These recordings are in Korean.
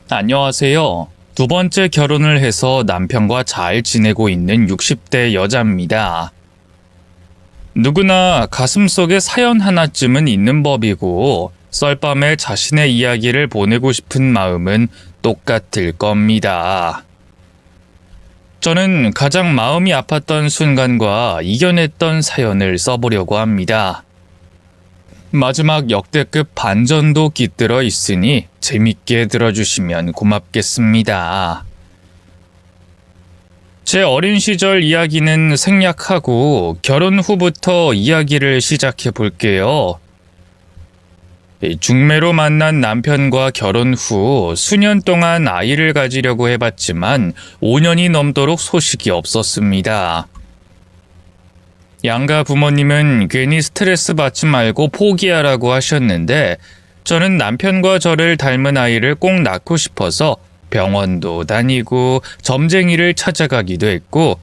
안녕하세요. 두 번째 결혼을 해서 남편과 잘 지내고 있는 60대 여자입니다. 누구나 가슴속에 사연 하나쯤은 있는 법이고, 썰밤에 자신의 이야기를 보내고 싶은 마음은 똑같을 겁니다. 저는 가장 마음이 아팠던 순간과 이겨냈던 사연을 써보려고 합니다. 마지막 역대급 반전도 깃들어 있으니 재밌게 들어주시면 고맙겠습니다. 제 어린 시절 이야기는 생략하고 결혼 후부터 이야기를 시작해 볼게요. 중매로 만난 남편과 결혼 후 수년 동안 아이를 가지려고 해봤지만 5년이 넘도록 소식이 없었습니다. 양가 부모님은 괜히 스트레스 받지 말고 포기하라고 하셨는데 저는 남편과 저를 닮은 아이를 꼭 낳고 싶어서 병원도 다니고 점쟁이를 찾아가기도 했고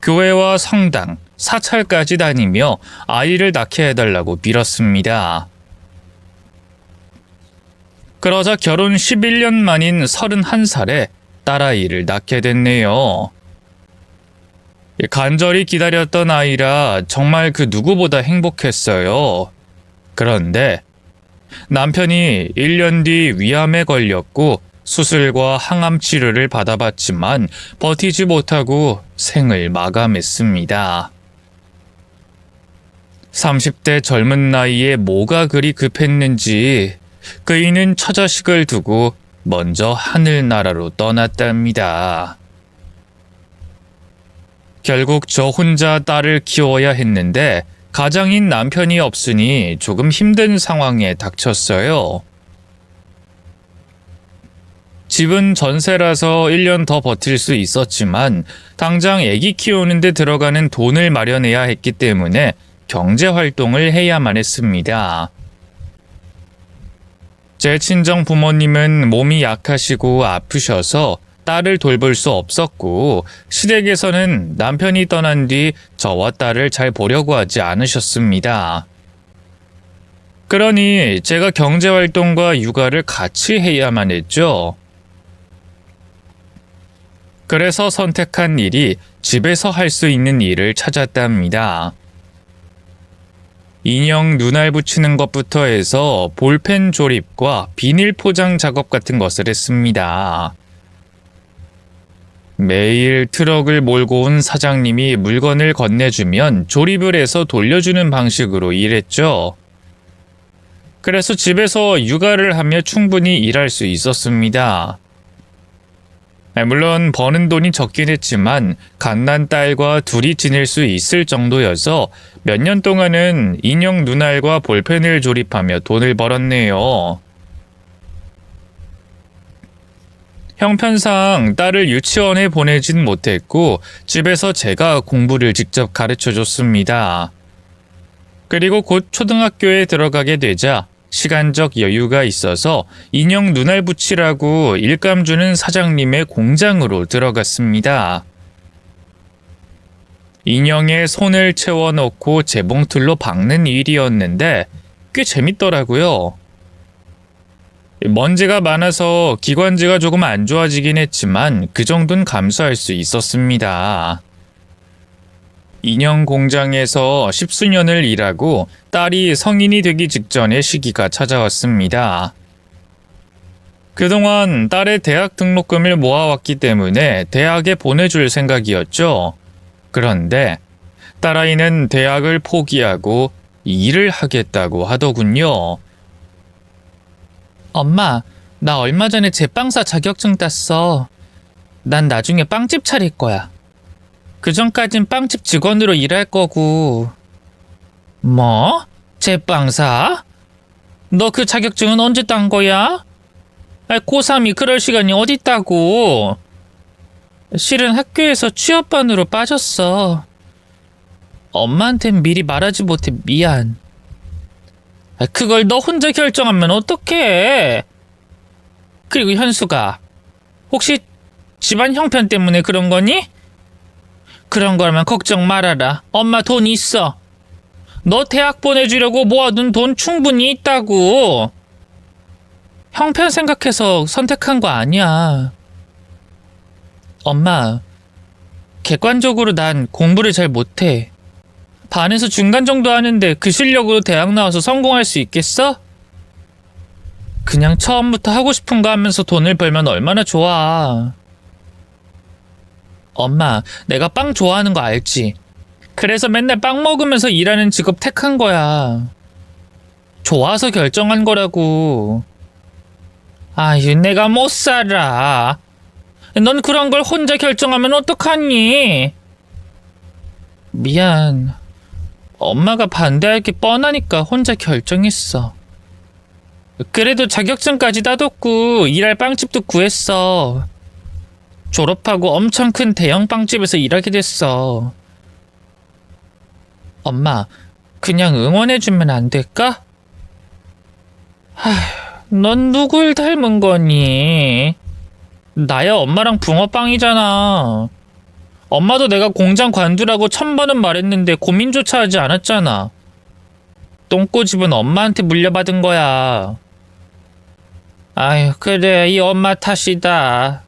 교회와 성당, 사찰까지 다니며 아이를 낳게 해달라고 빌었습니다. 그러자 결혼 11년 만인 31살에 딸아이를 낳게 됐네요. 간절히 기다렸던 아이라 정말 그 누구보다 행복했어요. 그런데 남편이 1년 뒤 위암에 걸렸고 수술과 항암 치료를 받아봤지만 버티지 못하고 생을 마감했습니다. 30대 젊은 나이에 뭐가 그리 급했는지 그이는 처자식을 두고 먼저 하늘나라로 떠났답니다. 결국 저 혼자 딸을 키워야 했는데 가장인 남편이 없으니 조금 힘든 상황에 닥쳤어요. 집은 전세라서 1년 더 버틸 수 있었지만 당장 아기 키우는데 들어가는 돈을 마련해야 했기 때문에 경제활동을 해야만 했습니다. 제 친정 부모님은 몸이 약하시고 아프셔서 딸을 돌볼 수 없었고 시댁에서는 남편이 떠난 뒤 저와 딸을 잘 보려고 하지 않으셨습니다. 그러니 제가 경제활동과 육아를 같이 해야만 했죠. 그래서 선택한 일이 집에서 할 수 있는 일을 찾았답니다. 인형 눈알 붙이는 것부터 해서 볼펜 조립과 비닐 포장 작업 같은 것을 했습니다. 매일 트럭을 몰고 온 사장님이 물건을 건네주면 조립을 해서 돌려주는 방식으로 일했죠. 그래서 집에서 육아를 하며 충분히 일할 수 있었습니다. 물론 버는 돈이 적긴 했지만 갓난 딸과 둘이 지낼 수 있을 정도여서 몇 년 동안은 인형 눈알과 볼펜을 조립하며 돈을 벌었네요. 형편상 딸을 유치원에 보내진 못했고 집에서 제가 공부를 직접 가르쳐줬습니다. 그리고 곧 초등학교에 들어가게 되자 시간적 여유가 있어서 인형 눈알 붙이라고 일감 주는 사장님의 공장으로 들어갔습니다. 인형에 손을 채워넣고 재봉틀로 박는 일이었는데 꽤 재밌더라고요. 먼지가 많아서 기관지가 조금 안 좋아지긴 했지만 그 정도는 감수할 수 있었습니다. 인형 공장에서 10수년을 일하고 딸이 성인이 되기 직전의 시기가 찾아왔습니다. 그동안 딸의 대학 등록금을 모아왔기 때문에 대학에 보내줄 생각이었죠. 그런데 딸아이는 대학을 포기하고 일을 하겠다고 하더군요. 엄마, 나 얼마 전에 제빵사 자격증 땄어. 난 나중에 빵집 차릴 거야. 그 전까진 빵집 직원으로 일할 거고. 뭐? 제빵사? 너 그 자격증은 언제 딴 거야? 고3이 그럴 시간이 어딨다고. 실은 학교에서 취업반으로 빠졌어. 엄마한텐 미리 말하지 못해 미안. 그걸 너 혼자 결정하면 어떡해? 그리고 현수가, 혹시 집안 형편 때문에 그런 거니? 그런 거라면 걱정 말아라. 엄마 돈 있어. 너 대학 보내주려고 모아둔 돈 충분히 있다고. 형편 생각해서 선택한 거 아니야. 엄마, 객관적으로 난 공부를 잘 못해. 반에서 중간 정도 하는데 그 실력으로 대학 나와서 성공할 수 있겠어? 그냥 처음부터 하고 싶은 거 하면서 돈을 벌면 얼마나 좋아. 엄마, 내가 빵 좋아하는 거 알지? 그래서 맨날 빵 먹으면서 일하는 직업 택한 거야. 좋아서 결정한 거라고. 아유, 내가 못 살아. 넌 그런 걸 혼자 결정하면 어떡하니? 미안. 엄마가 반대할 게 뻔하니까 혼자 결정했어. 그래도 자격증까지 따뒀고 일할 빵집도 구했어. 졸업하고 엄청 큰 대형 빵집에서 일하게 됐어. 엄마, 그냥 응원해주면 안 될까? 넌 누굴 닮은 거니? 나야 엄마랑 붕어빵이잖아. 엄마도 내가 공장 관두라고 1000번은 말했는데 고민조차 하지 않았잖아. 똥꼬집은 엄마한테 물려받은 거야. 아유, 그래, 이 엄마 탓이다.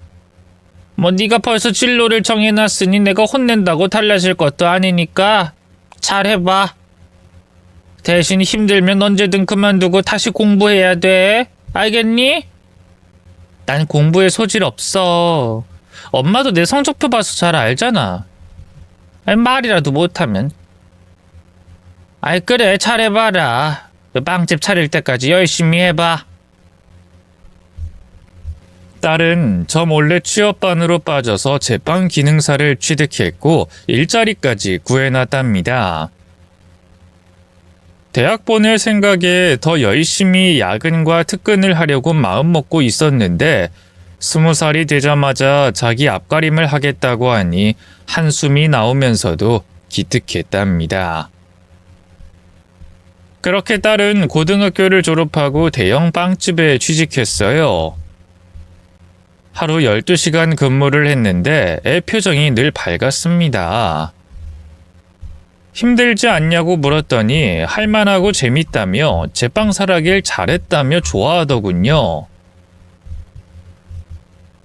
뭐 네가 벌써 진로를 정해놨으니 내가 혼낸다고 달라질 것도 아니니까 잘해봐. 대신 힘들면 언제든 그만두고 다시 공부해야 돼. 알겠니? 난 공부에 소질 없어. 엄마도 내 성적표 봐서 잘 알잖아. 아니, 말이라도 못하면. 아이, 그래, 잘해봐라. 빵집 차릴 때까지 열심히 해봐. 딸은 저 몰래 취업반으로 빠져서 제빵 기능사를 취득했고 일자리까지 구해놨답니다. 대학 보낼 생각에 더 열심히 야근과 특근을 하려고 마음먹고 있었는데 20살이 되자마자 자기 앞가림을 하겠다고 하니 한숨이 나오면서도 기특했답니다. 그렇게 딸은 고등학교를 졸업하고 대형 빵집에 취직했어요. 하루 12시간 근무를 했는데 애 표정이 늘 밝았습니다. 힘들지 않냐고 물었더니 할만하고 재밌다며 제빵 살아길 잘했다며 좋아하더군요.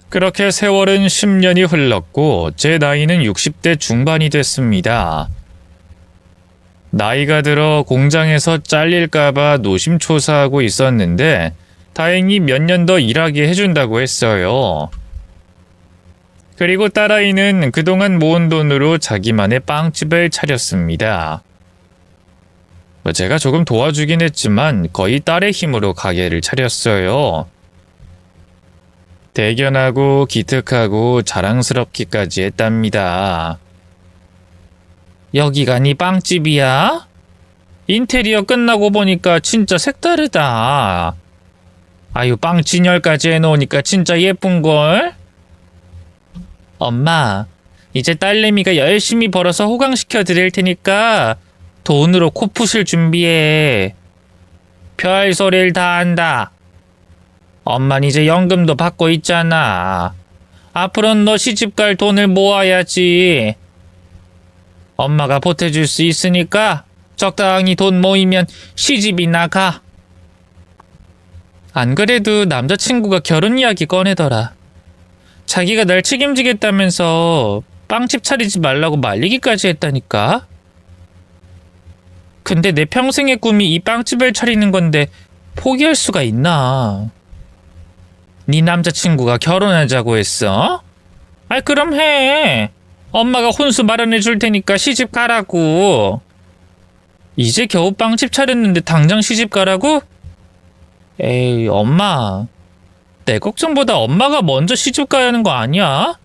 그렇게 세월은 10년이 흘렀고 제 나이는 60대 중반이 됐습니다. 나이가 들어 공장에서 잘릴까봐 노심초사하고 있었는데 다행히 몇 년 더 일하게 해준다고 했어요. 그리고 딸아이는 그동안 모은 돈으로 자기만의 빵집을 차렸습니다. 제가 조금 도와주긴 했지만 거의 딸의 힘으로 가게를 차렸어요. 대견하고 기특하고 자랑스럽기까지 했답니다. 여기가 네 빵집이야? 인테리어 끝나고 보니까 진짜 색다르다. 아유, 빵 진열까지 해놓으니까 진짜 예쁜걸? 엄마, 이제 딸내미가 열심히 벌어서 호강시켜 드릴 테니까 돈으로 코 푸실 준비해. 별소리를 다 한다. 엄만 이제 연금도 받고 있잖아. 앞으로는 너 시집갈 돈을 모아야지. 엄마가 보태줄 수 있으니까 적당히 돈 모이면 시집이나 가. 안 그래도 남자친구가 결혼 이야기 꺼내더라. 자기가 날 책임지겠다면서 빵집 차리지 말라고 말리기까지 했다니까. 근데 내 평생의 꿈이 이 빵집을 차리는 건데 포기할 수가 있나. 네 남자친구가 결혼하자고 했어? 아이, 그럼 해. 엄마가 혼수 마련해 줄 테니까 시집 가라고. 이제 겨우 빵집 차렸는데 당장 시집 가라고? 에이, 엄마. 내 걱정보다 엄마가 먼저 시집 가야 하는 거 아니야?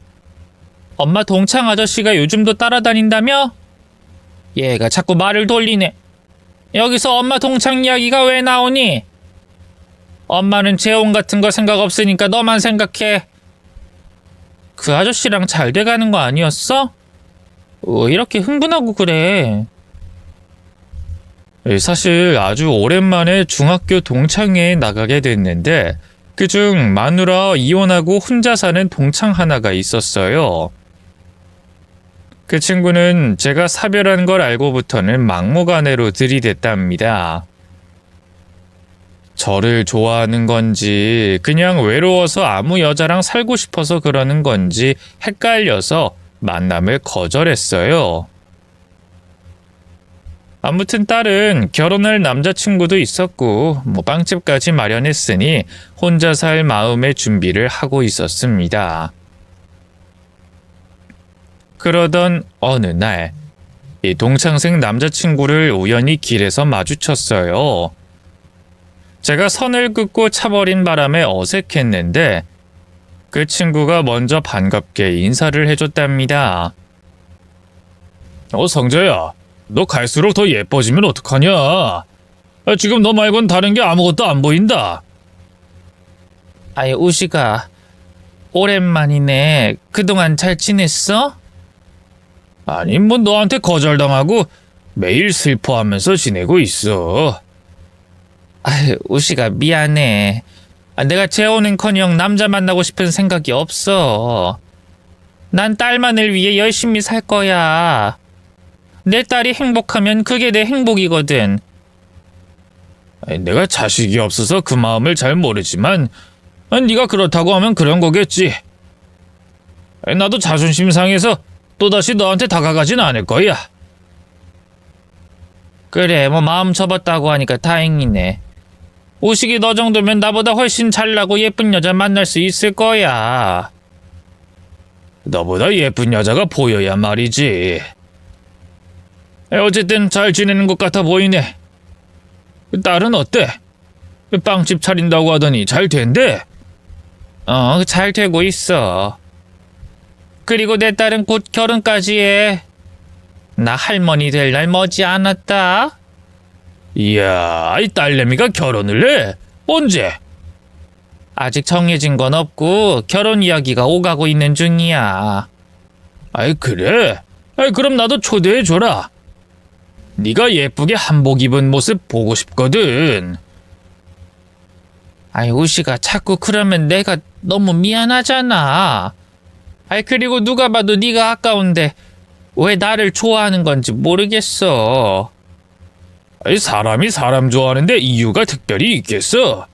엄마 동창 아저씨가 요즘도 따라다닌다며? 얘가 자꾸 말을 돌리네. 여기서 엄마 동창 이야기가 왜 나오니? 엄마는 재혼 같은 거 생각 없으니까 너만 생각해. 그 아저씨랑 잘 돼가는 거 아니었어? 왜 이렇게 흥분하고 그래? 사실 아주 오랜만에 중학교 동창회에 나가게 됐는데 그중 마누라 이혼하고 혼자 사는 동창 하나가 있었어요. 그 친구는 제가 사별한 걸 알고부터는 막무가내로 들이댔답니다. 저를 좋아하는 건지 그냥 외로워서 아무 여자랑 살고 싶어서 그러는 건지 헷갈려서 만남을 거절했어요. 아무튼 딸은 결혼할 남자친구도 있었고 빵집까지 마련했으니 혼자 살 마음의 준비를 하고 있었습니다. 그러던 어느 날 이 동창생 남자친구를 우연히 길에서 마주쳤어요. 제가 선을 긋고 차버린 바람에 어색했는데 그 친구가 먼저 반갑게 인사를 해줬답니다. 성재야, 너 갈수록 더 예뻐지면 어떡하냐? 지금 너 말곤 다른 게 아무것도 안 보인다. 아이, 우식아, 오랜만이네. 그동안 잘 지냈어? 아니, 너한테 거절당하고 매일 슬퍼하면서 지내고 있어. 아유, 우식아, 미안해. 내가 재혼은커녕 남자 만나고 싶은 생각이 없어. 난 딸만을 위해 열심히 살 거야. 내 딸이 행복하면 그게 내 행복이거든. 내가 자식이 없어서 그 마음을 잘 모르지만 네가 그렇다고 하면 그런 거겠지. 나도 자존심 상해서 또다시 너한테 다가가진 않을 거야. 그래, 마음 접었다고 하니까 다행이네. 우식이 너 정도면 나보다 훨씬 잘나고 예쁜 여자 만날 수 있을 거야. 너보다 예쁜 여자가 보여야 말이지. 어쨌든 잘 지내는 것 같아 보이네. 딸은 어때? 빵집 차린다고 하더니 잘 된대? 잘 되고 있어. 그리고 내 딸은 곧 결혼까지 해. 나 할머니 될 날 머지 않았다. 이야, 이 딸내미가 결혼을 해? 언제? 아직 정해진 건 없고 결혼 이야기가 오가고 있는 중이야. 아이, 그래? 그럼 나도 초대해줘라. 네가 예쁘게 한복 입은 모습 보고 싶거든. 아이, 우식아, 자꾸 그러면 내가 너무 미안하잖아. 그리고 누가 봐도 네가 아까운데 왜 나를 좋아하는 건지 모르겠어. 사람이 사람 좋아하는데 이유가 특별히 있겠어.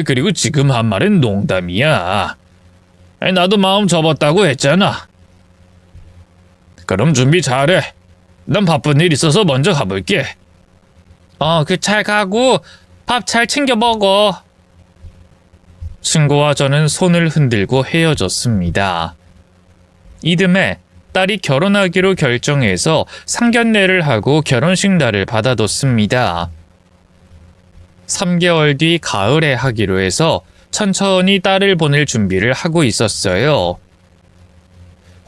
그리고 지금 한 말은 농담이야. 나도 마음 접었다고 했잖아. 그럼 준비 잘해. 난 바쁜 일 있어서 먼저 가볼게. 잘 가고 밥 잘 챙겨 먹어. 친구와 저는 손을 흔들고 헤어졌습니다. 이듬해 딸이 결혼하기로 결정해서 상견례를 하고 결혼식 날을 받아뒀습니다. 3개월 뒤 가을에 하기로 해서 천천히 딸을 보낼 준비를 하고 있었어요.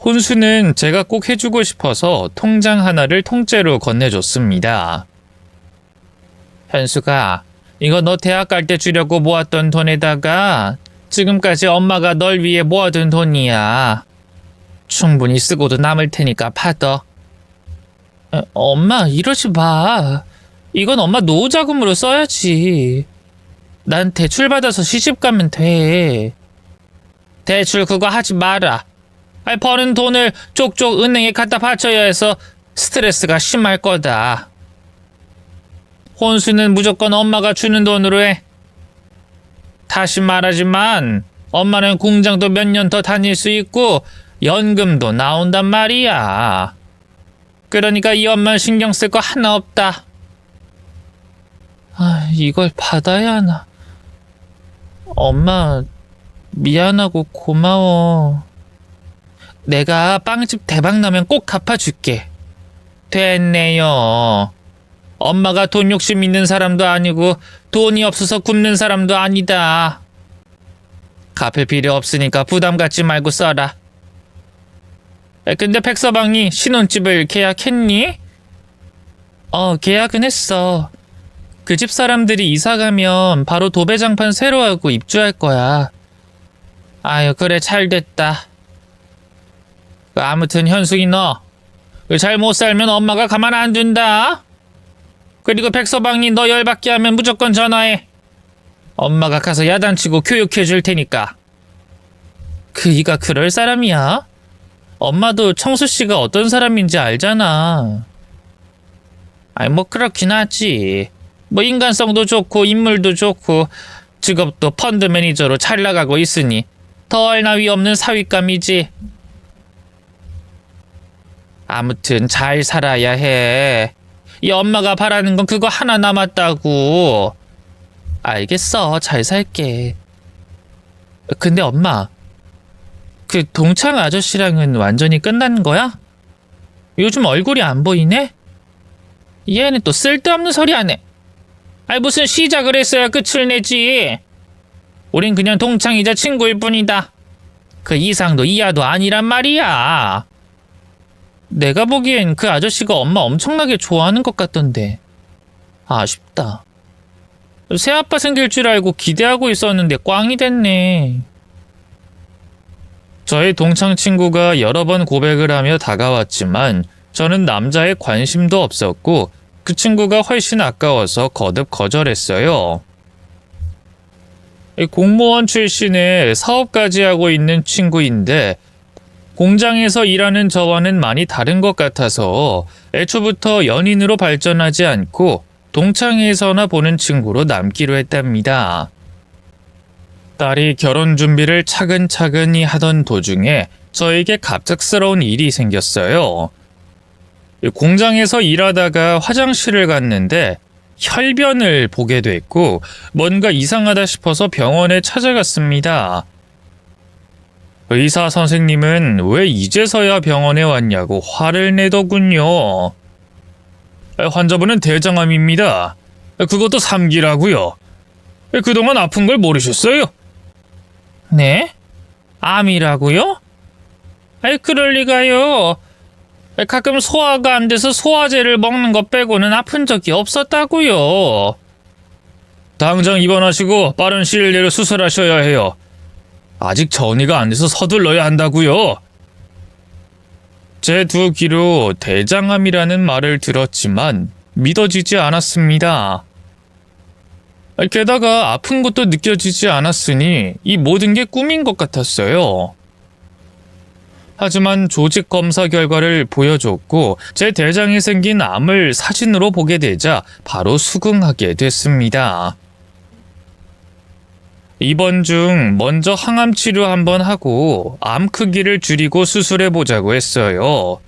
혼수는 제가 꼭 해주고 싶어서 통장 하나를 통째로 건네줬습니다. 현수가, 이거 너 대학 갈 때 주려고 모았던 돈에다가 지금까지 엄마가 널 위해 모아둔 돈이야. 충분히 쓰고도 남을 테니까 받아. 엄마, 이러지 마. 이건 엄마 노후 자금으로 써야지. 난 대출 받아서 시집 가면 돼. 대출 그거 하지 마라. 버는 돈을 쪽쪽 은행에 갖다 바쳐야 해서 스트레스가 심할 거다. 혼수는 무조건 엄마가 주는 돈으로 해. 다시 말하지만 엄마는 공장도 몇 년 더 다닐 수 있고 연금도 나온단 말이야. 그러니까 이 엄마 신경 쓸 거 하나 없다. 이걸 받아야 하나. 엄마, 미안하고 고마워. 내가 빵집 대박 나면 꼭 갚아줄게. 됐네요. 엄마가 돈 욕심 있는 사람도 아니고 돈이 없어서 굶는 사람도 아니다. 갚을 필요 없으니까 부담 갖지 말고 써라. 근데 백서방이 신혼집을 계약했니? 계약은 했어. 그 집 사람들이 이사가면 바로 도배장판 새로 하고 입주할 거야. 아유, 그래, 잘 됐다. 아무튼 현숙이 너 잘 못 살면 엄마가 가만 안 둔다. 그리고 백서방이 너 열받게 하면 무조건 전화해. 엄마가 가서 야단치고 교육해 줄 테니까. 그이가 그럴 사람이야? 엄마도 청수씨가 어떤 사람인지 알잖아. 뭐 그렇긴 하지. 뭐 인간성도 좋고 인물도 좋고 직업도 펀드 매니저로 잘 나가고 있으니 더할 나위 없는 사윗감이지. 아무튼 잘 살아야 해. 이 엄마가 바라는 건 그거 하나 남았다고. 알겠어, 잘 살게. 근데 엄마, 그 동창 아저씨랑은 완전히 끝난 거야? 요즘 얼굴이 안 보이네? 얘는 또 쓸데없는 소리 하네. 아니 무슨 시작을 했어야 끝을 내지. 우린 그냥 동창이자 친구일 뿐이다. 그 이상도 이하도 아니란 말이야. 내가 보기엔 그 아저씨가 엄마 엄청나게 좋아하는 것 같던데. 아쉽다. 새아빠 생길 줄 알고 기대하고 있었는데 꽝이 됐네. 저의 동창 친구가 여러 번 고백을 하며 다가왔지만 저는 남자에 관심도 없었고 그 친구가 훨씬 아까워서 거듭 거절했어요. 공무원 출신에 사업까지 하고 있는 친구인데 공장에서 일하는 저와는 많이 다른 것 같아서 애초부터 연인으로 발전하지 않고 동창회에서나 보는 친구로 남기로 했답니다. 딸이 결혼 준비를 차근차근히 하던 도중에 저에게 갑작스러운 일이 생겼어요. 공장에서 일하다가 화장실을 갔는데 혈변을 보게 됐고 뭔가 이상하다 싶어서 병원에 찾아갔습니다. 의사 선생님은 왜 이제서야 병원에 왔냐고 화를 내더군요. 환자분은 대장암입니다. 그것도 3기라고요. 그동안 아픈 걸 모르셨어요? 네? 암이라고요? 아이 그럴 리가요. 가끔 소화가 안 돼서 소화제를 먹는 것 빼고는 아픈 적이 없었다고요. 당장 입원하시고 빠른 시일 내로 수술하셔야 해요. 아직 전이가 안 돼서 서둘러야 한다고요. 제 두 귀로 대장암이라는 말을 들었지만 믿어지지 않았습니다. 게다가 아픈 것도 느껴지지 않았으니 이 모든 게 꿈인 것 같았어요. 하지만 조직 검사 결과를 보여줬고 제 대장에 생긴 암을 사진으로 보게 되자 바로 수긍하게 됐습니다. 입원 중 먼저 항암 치료 한번 하고 암 크기를 줄이고 수술해보자고 했어요.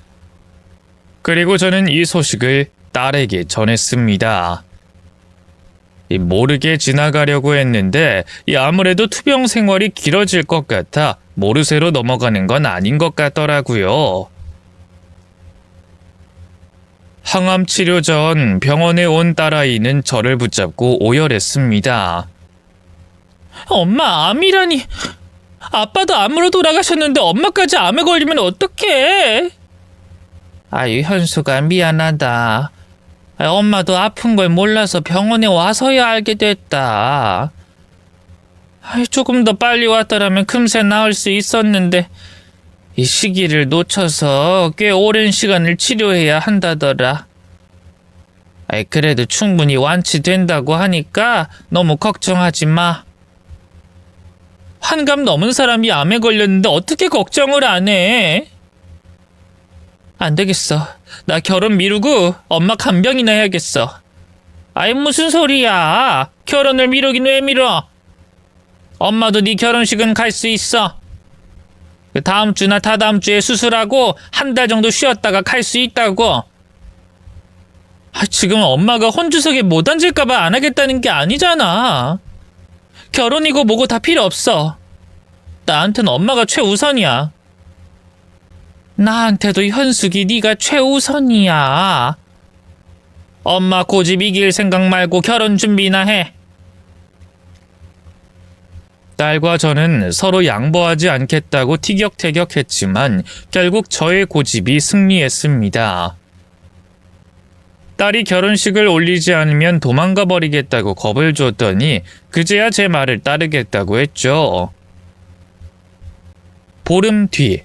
그리고 저는 이 소식을 딸에게 전했습니다. 모르게 지나가려고 했는데 아무래도 투병 생활이 길어질 것 같아 모르쇠로 넘어가는 건 아닌 것 같더라고요. 항암 치료 전 병원에 온 딸아이는 저를 붙잡고 오열했습니다. 엄마, 암이라니. 아빠도 암으로 돌아가셨는데 엄마까지 암에 걸리면 어떡해? 아유, 현수가 미안하다. 엄마도 아픈 걸 몰라서 병원에 와서야 알게 됐다. 조금 더 빨리 왔더라면 금세 나을 수 있었는데 이 시기를 놓쳐서 꽤 오랜 시간을 치료해야 한다더라. 그래도 충분히 완치된다고 하니까 너무 걱정하지 마. 환갑 넘은 사람이 암에 걸렸는데 어떻게 걱정을 안 해? 안 되겠어. 나 결혼 미루고 엄마 간병이나 해야겠어. 아이 무슨 소리야. 결혼을 미루긴 왜 미뤄. 엄마도 네 결혼식은 갈 수 있어. 다음 주나 다다음 주에 수술하고 한 달 정도 쉬었다가 갈 수 있다고. 지금 엄마가 혼주석에 못 앉을까봐 안 하겠다는 게 아니잖아. 결혼이고 뭐고 다 필요 없어. 나한테는 엄마가 최우선이야. 나한테도 현숙이 네가 최우선이야. 엄마 고집 이길 생각 말고 결혼 준비나 해. 딸과 저는 서로 양보하지 않겠다고 티격태격했지만 결국 저의 고집이 승리했습니다. 딸이 결혼식을 올리지 않으면 도망가 버리겠다고 겁을 줬더니 그제야 제 말을 따르겠다고 했죠. 보름 뒤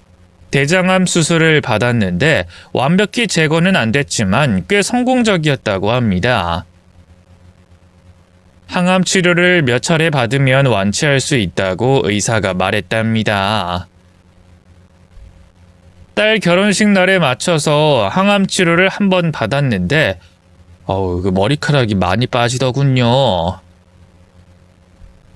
대장암 수술을 받았는데 완벽히 제거는 안 됐지만 꽤 성공적이었다고 합니다. 항암 치료를 몇 차례 받으면 완치할 수 있다고 의사가 말했답니다. 딸 결혼식 날에 맞춰서 항암 치료를 한 번 받았는데 그 머리카락이 많이 빠지더군요.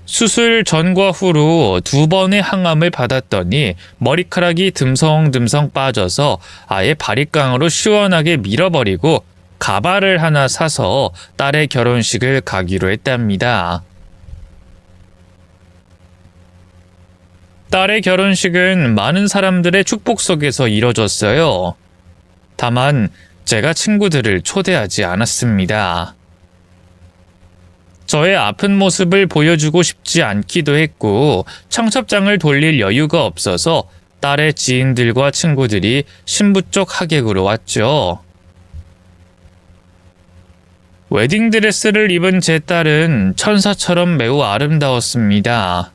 수술 전과 후로 2번의 항암을 받았더니 머리카락이 듬성듬성 빠져서 아예 바리깡으로 시원하게 밀어버리고 가발을 하나 사서 딸의 결혼식을 가기로 했답니다. 딸의 결혼식은 많은 사람들의 축복 속에서 이뤄졌어요. 다만 제가 친구들을 초대하지 않았습니다. 저의 아픈 모습을 보여주고 싶지 않기도 했고 청첩장을 돌릴 여유가 없어서 딸의 지인들과 친구들이 신부 쪽 하객으로 왔죠. 웨딩드레스를 입은 제 딸은 천사처럼 매우 아름다웠습니다.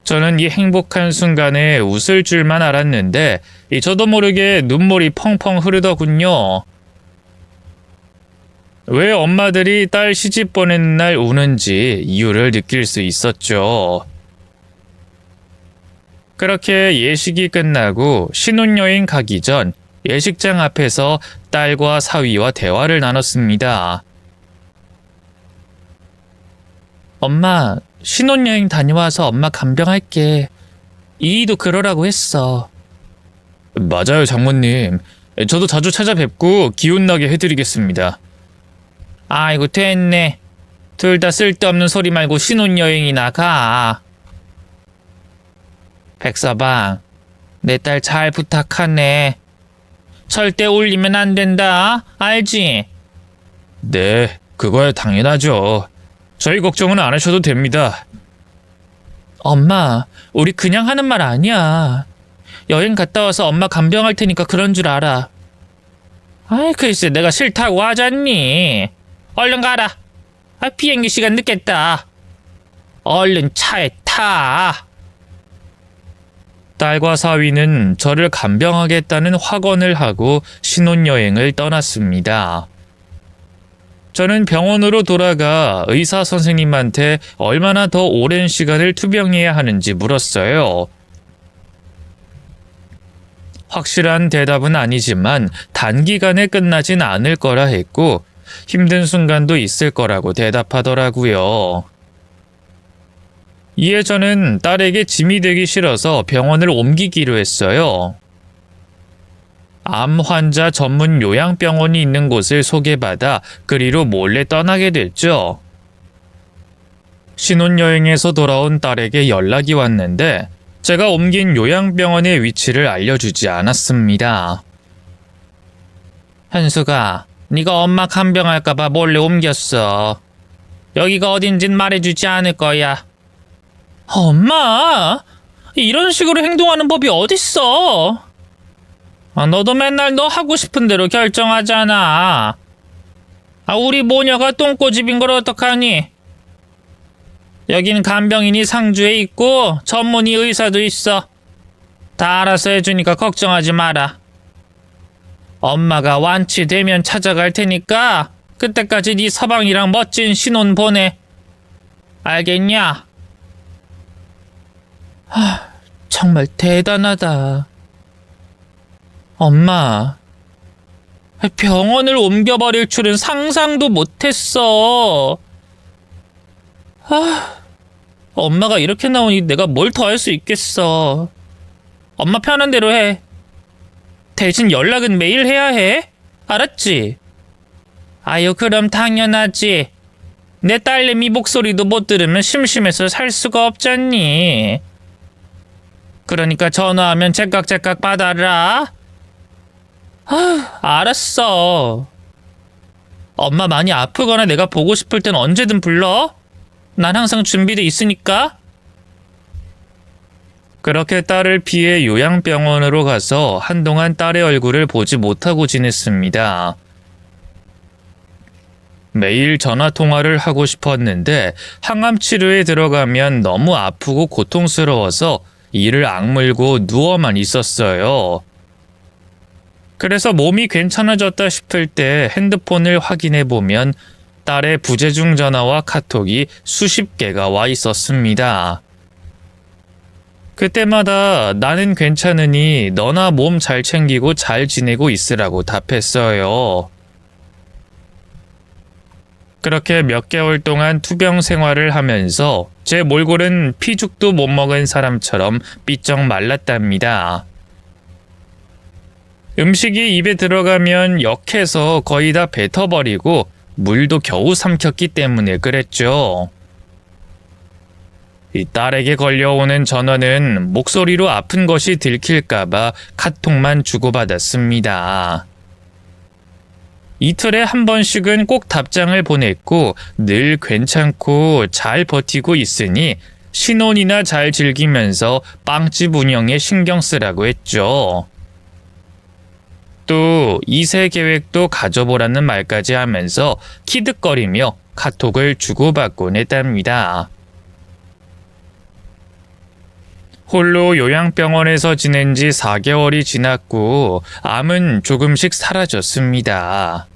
저는 이 행복한 순간에 웃을 줄만 알았는데 저도 모르게 눈물이 펑펑 흐르더군요. 왜 엄마들이 딸 시집 보내는 날 우는지 이유를 느낄 수 있었죠. 그렇게 예식이 끝나고 신혼여행 가기 전 예식장 앞에서 딸과 사위와 대화를 나눴습니다. 엄마, 신혼여행 다녀와서 엄마 간병할게. 이이도 그러라고 했어. 맞아요, 장모님. 저도 자주 찾아뵙고 기운나게 해드리겠습니다. 아이고 됐네. 둘 다 쓸데없는 소리 말고 신혼여행이나 가. 백서방, 내 딸 잘 부탁하네. 절대 울리면 안 된다. 알지? 네, 그거야 당연하죠. 저희 걱정은 안 하셔도 됩니다. 엄마, 우리 그냥 하는 말 아니야. 여행 갔다 와서 엄마 간병할 테니까 그런 줄 알아. 아이 글쎄 내가 싫다고 하잖니. 얼른 가라. 비행기 시간 늦겠다. 얼른 차에 타. 딸과 사위는 저를 간병하겠다는 확언을 하고 신혼여행을 떠났습니다. 저는 병원으로 돌아가 의사 선생님한테 얼마나 더 오랜 시간을 투병해야 하는지 물었어요. 확실한 대답은 아니지만 단기간에 끝나진 않을 거라 했고 힘든 순간도 있을 거라고 대답하더라고요. 이에 저는 딸에게 짐이 되기 싫어서 병원을 옮기기로 했어요. 암 환자 전문 요양병원이 있는 곳을 소개받아 그리로 몰래 떠나게 됐죠. 신혼여행에서 돌아온 딸에게 연락이 왔는데 제가 옮긴 요양병원의 위치를 알려주지 않았습니다. 현수가, 네가 엄마 간병할까봐 몰래 옮겼어. 여기가 어딘진 말해주지 않을 거야. 엄마! 이런 식으로 행동하는 법이 어딨어? 너도 맨날 너 하고 싶은 대로 결정하잖아. 우리 모녀가 똥꼬집인 걸 어떡하니? 여긴 간병인이 상주에 있고 전문의 의사도 있어. 다 알아서 해주니까 걱정하지 마라. 엄마가 완치되면 찾아갈 테니까 그때까지 네 서방이랑 멋진 신혼 보내. 알겠냐? 정말 대단하다. 엄마, 병원을 옮겨버릴 줄은 상상도 못했어. 엄마가 이렇게 나오니 내가 뭘 더 할 수 있겠어. 엄마 편한 대로 해. 대신 연락은 매일 해야 해. 알았지? 아유, 그럼 당연하지. 내 딸내미 목소리도 못 들으면 심심해서 살 수가 없잖니. 그러니까 전화하면 제깍제깍 받아라. 알았어. 엄마 많이 아프거나 내가 보고 싶을 땐 언제든 불러. 난 항상 준비돼 있으니까. 그렇게 딸을 피해 요양병원으로 가서 한동안 딸의 얼굴을 보지 못하고 지냈습니다. 매일 전화통화를 하고 싶었는데 항암 치료에 들어가면 너무 아프고 고통스러워서 이를 악물고 누워만 있었어요. 그래서 몸이 괜찮아졌다 싶을 때 핸드폰을 확인해보면 딸의 부재중 전화와 카톡이 수십 개가 와 있었습니다. 그때마다 나는 괜찮으니 너나 몸 잘 챙기고 잘 지내고 있으라고 답했어요. 그렇게 몇 개월 동안 투병 생활을 하면서 제 몰골은 피죽도 못 먹은 사람처럼 삐쩍 말랐답니다. 음식이 입에 들어가면 역해서 거의 다 뱉어버리고 물도 겨우 삼켰기 때문에 그랬죠. 이 딸에게 걸려오는 전화는 목소리로 아픈 것이 들킬까봐 카톡만 주고받았습니다. 이틀에 한 번씩은 꼭 답장을 보냈고 늘 괜찮고 잘 버티고 있으니 신혼이나 잘 즐기면서 빵집 운영에 신경 쓰라고 했죠. 또 2세 계획도 가져보라는 말까지 하면서 키득거리며 카톡을 주고받곤 했답니다. 홀로 요양병원에서 지낸 지 4개월이 지났고 암은 조금씩 사라졌습니다.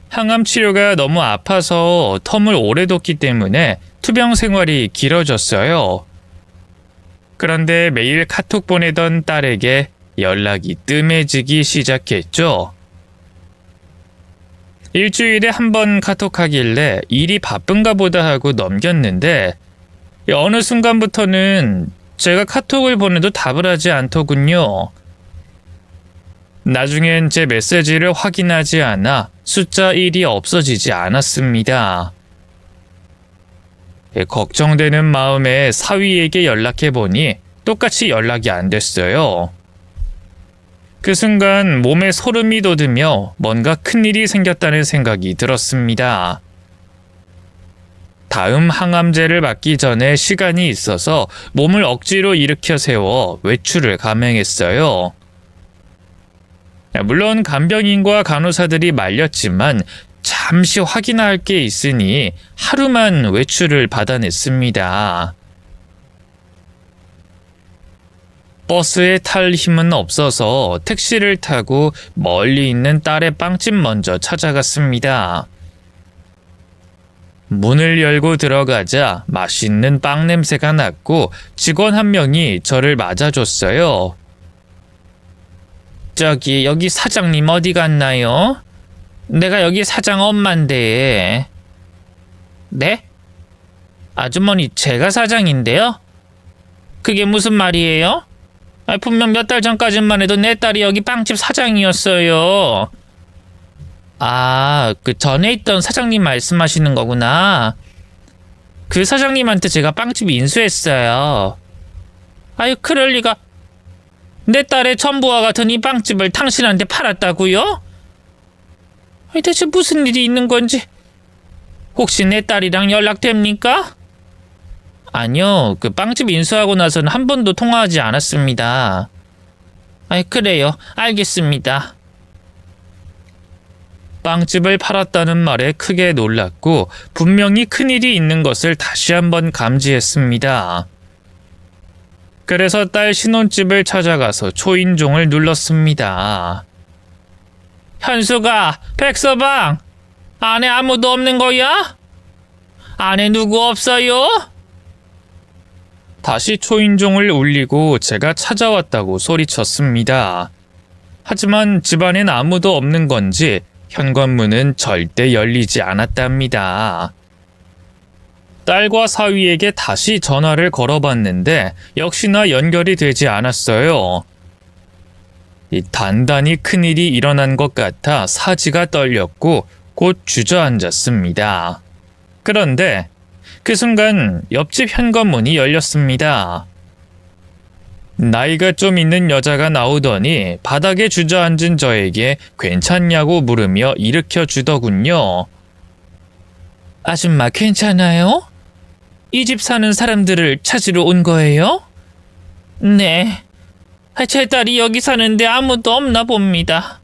항암 치료가 너무 아파서 텀을 오래 뒀기 때문에 투병 생활이 길어졌어요. 그런데 매일 카톡 보내던 딸에게 연락이 뜸해지기 시작했죠. 일주일에 한 번 카톡하길래 일이 바쁜가 보다 하고 넘겼는데 어느 순간부터는 제가 카톡을 보내도 답을 하지 않더군요. 나중엔 제 메시지를 확인하지 않아 숫자 1이 없어지지 않았습니다. 걱정되는 마음에 사위에게 연락해보니 똑같이 연락이 안 됐어요. 그 순간 몸에 소름이 돋으며 뭔가 큰일이 생겼다는 생각이 들었습니다. 다음 항암제를 맞기 전에 시간이 있어서 몸을 억지로 일으켜 세워 외출을 감행했어요. 물론 간병인과 간호사들이 말렸지만 잠시 확인할 게 있으니 하루만 외출을 받아냈습니다. 버스에 탈 힘은 없어서 택시를 타고 멀리 있는 딸의 빵집 먼저 찾아갔습니다. 문을 열고 들어가자 맛있는 빵 냄새가 났고 직원 한 명이 저를 맞아줬어요. 저기 여기 사장님 어디 갔나요? 내가 여기 사장 엄마인데. 네? 아주머니 제가 사장인데요? 그게 무슨 말이에요? 분명 몇 달 전까지만 해도 내 딸이 여기 빵집 사장이었어요. 아, 그 전에 있던 사장님 말씀하시는 거구나. 그 사장님한테 제가 빵집 인수했어요. 아유, 그럴 리가. 내 딸의 전부와 같은 이 빵집을 당신한테 팔았다고요? 대체 무슨 일이 있는 건지. 혹시 내 딸이랑 연락됩니까? 아니요, 그 빵집 인수하고 나서는 한 번도 통화하지 않았습니다. 그래요. 알겠습니다. 빵집을 팔았다는 말에 크게 놀랐고 분명히 큰일이 있는 것을 다시 한번 감지했습니다. 그래서 딸 신혼집을 찾아가서 초인종을 눌렀습니다. 현수가, 백서방, 안에 아무도 없는 거야? 안에 누구 없어요? 다시 초인종을 울리고 제가 찾아왔다고 소리쳤습니다. 하지만 집안엔 아무도 없는 건지 현관문은 절대 열리지 않았답니다. 딸과 사위에게 다시 전화를 걸어봤는데 역시나 연결이 되지 않았어요. 단단히 큰일이 일어난 것 같아 사지가 떨렸고 곧 주저앉았습니다. 그런데 그 순간 옆집 현관문이 열렸습니다. 나이가 좀 있는 여자가 나오더니 바닥에 주저앉은 저에게 괜찮냐고 물으며 일으켜 주더군요. 아줌마 괜찮아요? 이 집 사는 사람들을 찾으러 온 거예요? 네. 제 딸이 여기 사는데 아무도 없나 봅니다.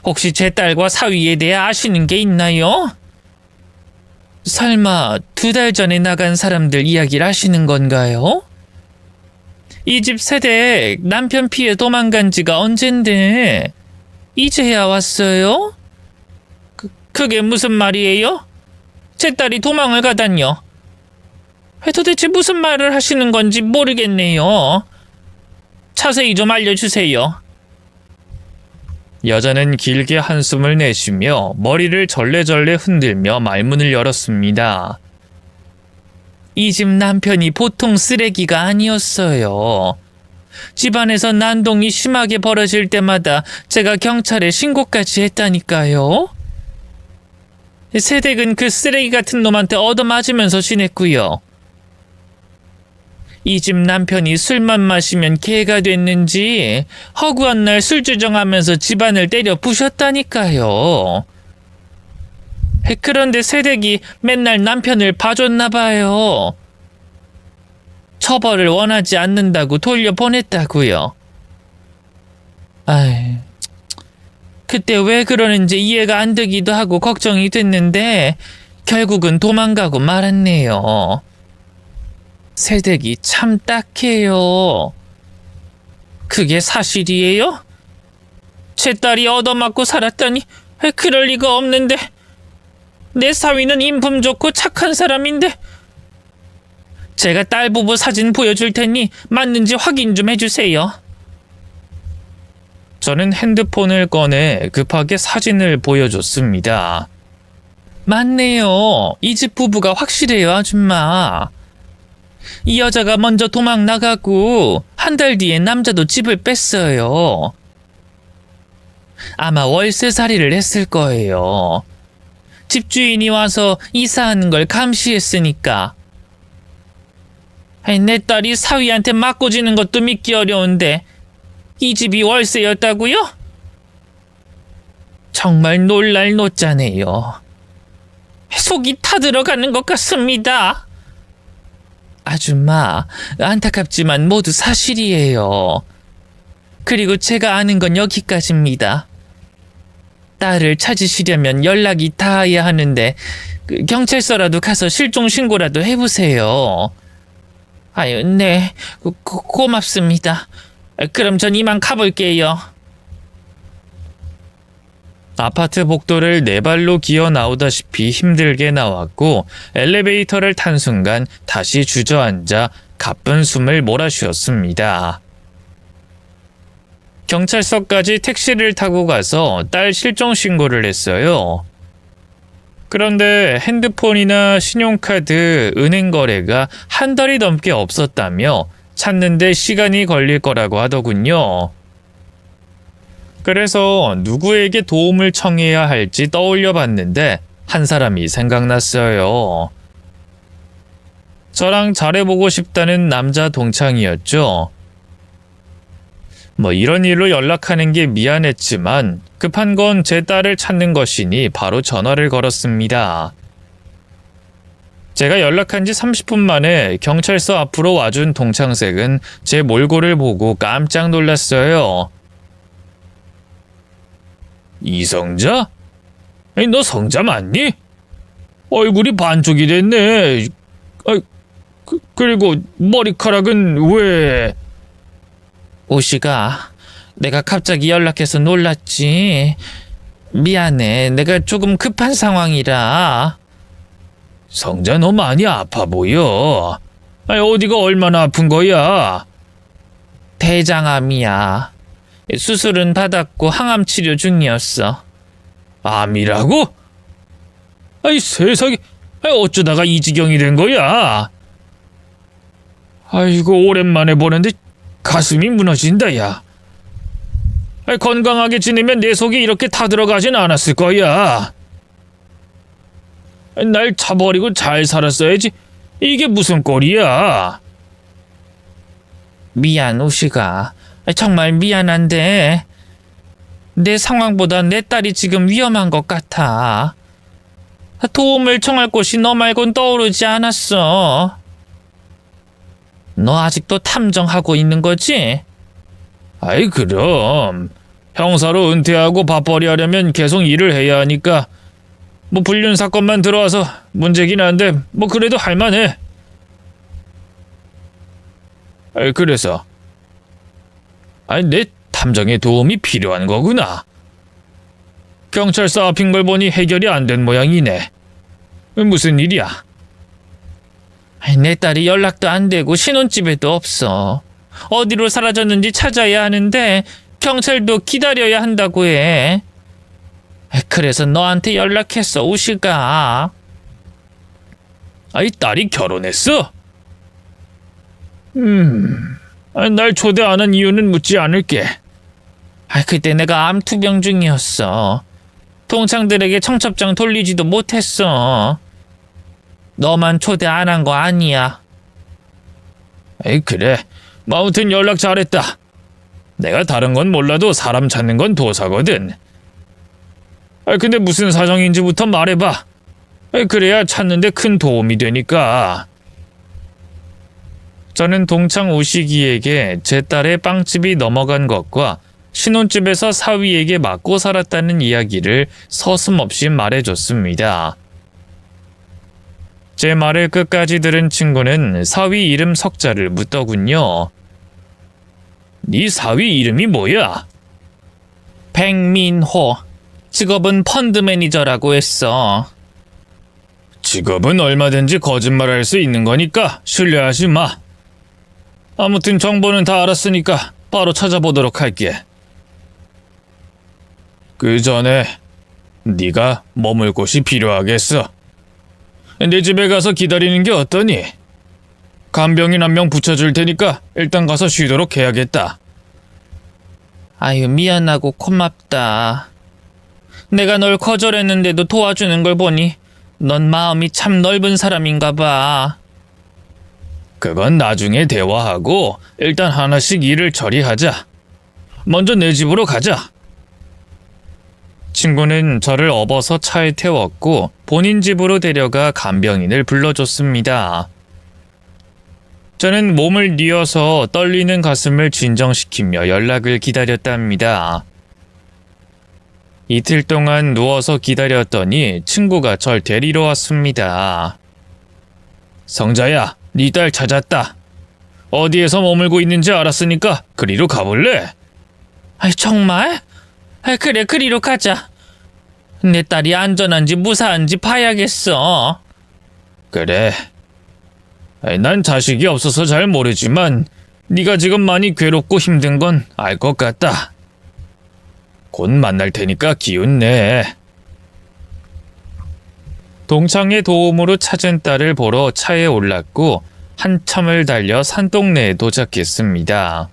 혹시 제 딸과 사위에 대해 아시는 게 있나요? 설마 2달 전에 나간 사람들 이야기를 하시는 건가요? 이 집 세대 남편 피해 도망간 지가 언젠데 이제야 왔어요? 그게 무슨 말이에요? 제 딸이 도망을 가다뇨. 도대체 무슨 말을 하시는 건지 모르겠네요. 자세히 좀 알려주세요. 여자는 길게 한숨을 내쉬며 머리를 절레절레 흔들며 말문을 열었습니다. 이 집 남편이 보통 쓰레기가 아니었어요. 집안에서 난동이 심하게 벌어질 때마다 제가 경찰에 신고까지 했다니까요. 새댁은 그 쓰레기 같은 놈한테 얻어맞으면서 지냈고요. 이 집 남편이 술만 마시면 개가 됐는지 허구한 날 술주정하면서 집안을 때려 부셨다니까요. 그런데 새댁이 맨날 남편을 봐줬나 봐요. 처벌을 원하지 않는다고 돌려보냈다고요. 아이, 그때 왜 그러는지 이해가 안 되기도 하고 걱정이 됐는데 결국은 도망가고 말았네요. 새댁이 참 딱해요. 그게 사실이에요? 제 딸이 얻어맞고 살았다니 그럴 리가 없는데. 내 사위는 인품 좋고 착한 사람인데. 제가 딸 부부 사진 보여줄 테니 맞는지 확인 좀 해주세요. 저는 핸드폰을 꺼내 급하게 사진을 보여줬습니다. 맞네요. 이 집 부부가 확실해요, 아줌마. 이 여자가 먼저 도망 나가고 한 달 뒤에 남자도 집을 뺐어요. 아마 월세살이를 했을 거예요. 집주인이 와서 이사하는 걸 감시했으니까. 내 딸이 사위한테 맞고 지는 것도 믿기 어려운데 이 집이 월세였다고요? 정말 놀랄 노짜네요. 속이 타들어가는 것 같습니다. 아줌마, 안타깝지만 모두 사실이에요. 그리고 제가 아는 건 여기까지입니다. 딸을 찾으시려면 연락이 닿아야 하는데 경찰서라도 가서 실종 신고라도 해보세요. 아유, 네, 고맙습니다. 그럼 전 이만 가볼게요. 아파트 복도를 네 발로 기어 나오다시피 힘들게 나왔고 엘리베이터를 탄 순간 다시 주저앉아 가쁜 숨을 몰아쉬었습니다. 경찰서까지 택시를 타고 가서 딸 실종 신고를 했어요. 그런데 핸드폰이나 신용카드, 은행 거래가 한 달이 넘게 없었다며 찾는데 시간이 걸릴 거라고 하더군요. 그래서 누구에게 도움을 청해야 할지 떠올려 봤는데 한 사람이 생각났어요. 저랑 잘해보고 싶다는 남자 동창이었죠. 이런 일로 연락하는 게 미안했지만 급한 건 제 딸을 찾는 것이니 바로 전화를 걸었습니다. 제가 연락한 지 30분 만에 경찰서 앞으로 와준 동창색은 제 몰골을 보고 깜짝 놀랐어요. 이성자? 너 성자 맞니? 얼굴이 반쪽이 됐네. 그리고 머리카락은 왜... 오시가, 내가 갑자기 연락해서 놀랐지. 미안해, 내가 조금 급한 상황이라. 성자 너 많이 아파 보여. 어디가 얼마나 아픈 거야? 대장암이야. 수술은 받았고 항암 치료 중이었어. 암이라고? 세상에, 어쩌다가 이 지경이 된 거야? 아이고, 오랜만에 보는데 가슴이 무너진다, 야. 건강하게 지내면 내 속이 이렇게 타들어가진 않았을 거야. 날 차버리고 잘 살았어야지. 이게 무슨 꼴이야? 미안, 우시가. 정말 미안한데 내 상황보다 내 딸이 지금 위험한 것 같아. 도움을 청할 곳이 너 말곤 떠오르지 않았어. 너 아직도 탐정하고 있는 거지? 아이, 그럼. 형사로 은퇴하고 밥벌이 하려면 계속 일을 해야 하니까 불륜 사건만 들어와서 문제긴 한데 그래도 할만해. 그래서 내 탐정의 도움이 필요한 거구나. 경찰서 앞인 걸 보니 해결이 안 된 모양이네. 무슨 일이야? 내 딸이 연락도 안 되고 신혼집에도 없어. 어디로 사라졌는지 찾아야 하는데 경찰도 기다려야 한다고 해. 그래서 너한테 연락했어, 우시가. 아이, 딸이 결혼했어? 날 초대 안 한 이유는 묻지 않을게. 그때 내가 암투병 중이었어. 동창들에게 청첩장 돌리지도 못했어. 너만 초대 안 한 거 아니야. 에이, 그래. 아무튼 연락 잘했다. 내가 다른 건 몰라도 사람 찾는 건 도사거든. 근데 무슨 사정인지부터 말해봐. 그래야 찾는데 큰 도움이 되니까. 저는 동창 오시기에게 제 딸의 빵집이 넘어간 것과 신혼집에서 사위에게 맞고 살았다는 이야기를 서슴없이 말해줬습니다. 제 말을 끝까지 들은 친구는 사위 이름 석자를 묻더군요. 네 사위 이름이 뭐야? 백민호. 직업은 펀드 매니저라고 했어. 직업은 얼마든지 거짓말할 수 있는 거니까 신뢰하지 마. 아무튼 정보는 다 알았으니까 바로 찾아보도록 할게. 그 전에 네가 머물 곳이 필요하겠어. 내 집에 가서 기다리는 게 어떠니? 간병인 한 명 붙여줄 테니까 일단 가서 쉬도록 해야겠다. 아유, 미안하고 고맙다. 내가 널 거절했는데도 도와주는 걸 보니 넌 마음이 참 넓은 사람인가 봐. 그건 나중에 대화하고 일단 하나씩 일을 처리하자. 먼저 내 집으로 가자. 친구는 저를 업어서 차에 태웠고 본인 집으로 데려가 간병인을 불러줬습니다. 저는 몸을 뉘어서 떨리는 가슴을 진정시키며 연락을 기다렸답니다. 이틀 동안 누워서 기다렸더니 친구가 절 데리러 왔습니다. 성자야, 네 딸 찾았다. 어디에서 머물고 있는지 알았으니까 그리로 가볼래? 정말? 그래, 그리로 가자. 내 딸이 안전한지 무사한지 봐야겠어. 그래. 난 자식이 없어서 잘 모르지만 네가 지금 많이 괴롭고 힘든 건 알 것 같다. 곧 만날 테니까 기운 내. 동창의 도움으로 찾은 딸을 보러 차에 올랐고 한참을 달려 산동네에 도착했습니다.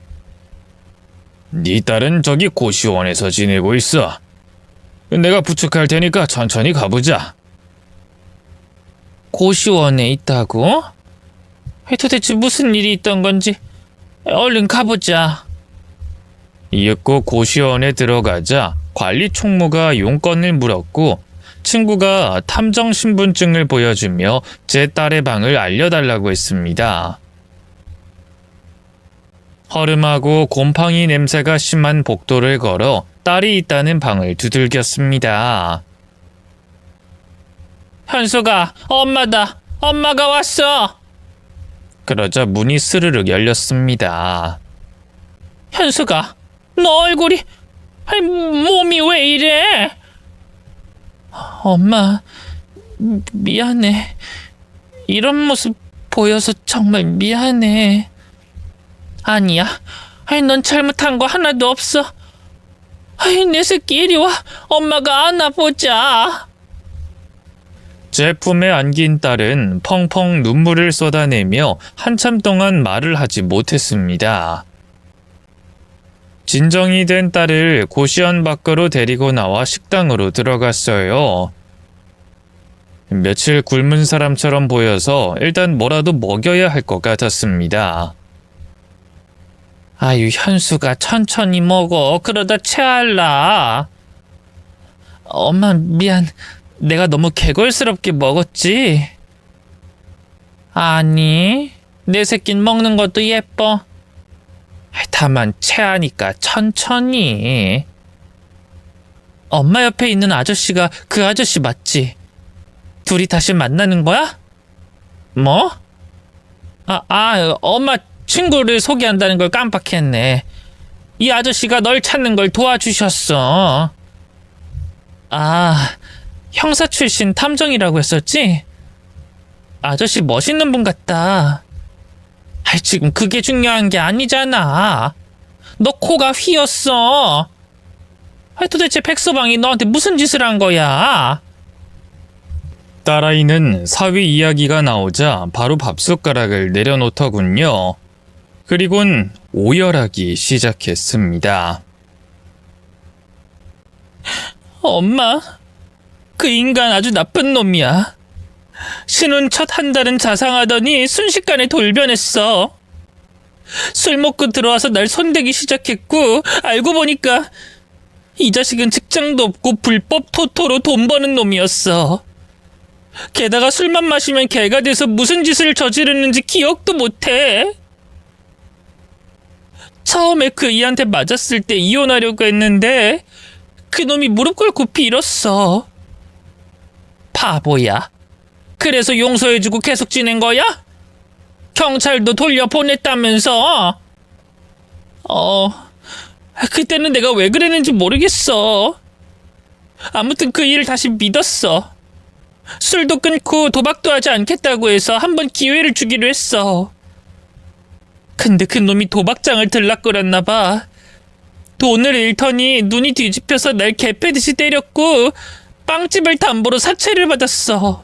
네 딸은 저기 고시원에서 지내고 있어. 내가 부축할 테니까 천천히 가보자. 고시원에 있다고? 도대체 무슨 일이 있던 건지 얼른 가보자. 이윽고 고시원에 들어가자 관리 총무가 용건을 물었고 친구가 탐정 신분증을 보여주며 제 딸의 방을 알려달라고 했습니다. 허름하고 곰팡이 냄새가 심한 복도를 걸어 딸이 있다는 방을 두들겼습니다. 현수가, 엄마다. 엄마가 왔어. 그러자 문이 스르륵 열렸습니다. 현수가, 너 얼굴이, 몸이 왜 이래? 엄마, 미안해. 이런 모습 보여서 정말 미안해. 아니야. 넌 잘못한 거 하나도 없어. 내 새끼 이리 와. 엄마가 안아보자. 제 품에 안긴 딸은 펑펑 눈물을 쏟아내며 한참 동안 말을 하지 못했습니다. 진정이 된 딸을 고시원 밖으로 데리고 나와 식당으로 들어갔어요. 며칠 굶은 사람처럼 보여서 일단 뭐라도 먹여야 할 것 같았습니다. 아유, 현수가 천천히 먹어. 그러다 체할라. 엄마, 미안. 내가 너무 개걸스럽게 먹었지? 아니, 내 새낀 먹는 것도 예뻐. 다만 체하니까 천천히. 엄마 옆에 있는 아저씨가 그 아저씨 맞지? 둘이 다시 만나는 거야? 뭐? 엄마 친구를 소개한다는 걸 깜빡했네. 이 아저씨가 널 찾는 걸 도와주셨어. 형사 출신 탐정이라고 했었지? 아저씨 멋있는 분 같다. 지금 그게 중요한 게 아니잖아. 너 코가 휘었어. 도대체 백서방이 너한테 무슨 짓을 한 거야? 딸아이는 사위 이야기가 나오자 바로 밥숟가락을 내려놓더군요. 그리곤 오열하기 시작했습니다. 엄마, 그 인간 아주 나쁜 놈이야. 신혼 첫 한 달은 자상하더니 순식간에 돌변했어. 술 먹고 들어와서 날 손대기 시작했고, 알고 보니까 이 자식은 직장도 없고 불법 토토로 돈 버는 놈이었어. 게다가 술만 마시면 개가 돼서 무슨 짓을 저지르는지 기억도 못해. 처음에 그 이한테 맞았을 때 이혼하려고 했는데 그놈이 무릎 꿇고 빌었어. 바보야. 그래서 용서해주고 계속 지낸 거야? 경찰도 돌려보냈다면서? 그때는 내가 왜 그랬는지 모르겠어. 아무튼 그 일을 다시 믿었어. 술도 끊고 도박도 하지 않겠다고 해서 한번 기회를 주기로 했어. 근데 그 놈이 도박장을 들락거렸나 봐. 돈을 잃더니 눈이 뒤집혀서 날 개패듯이 때렸고 빵집을 담보로 사채를 받았어.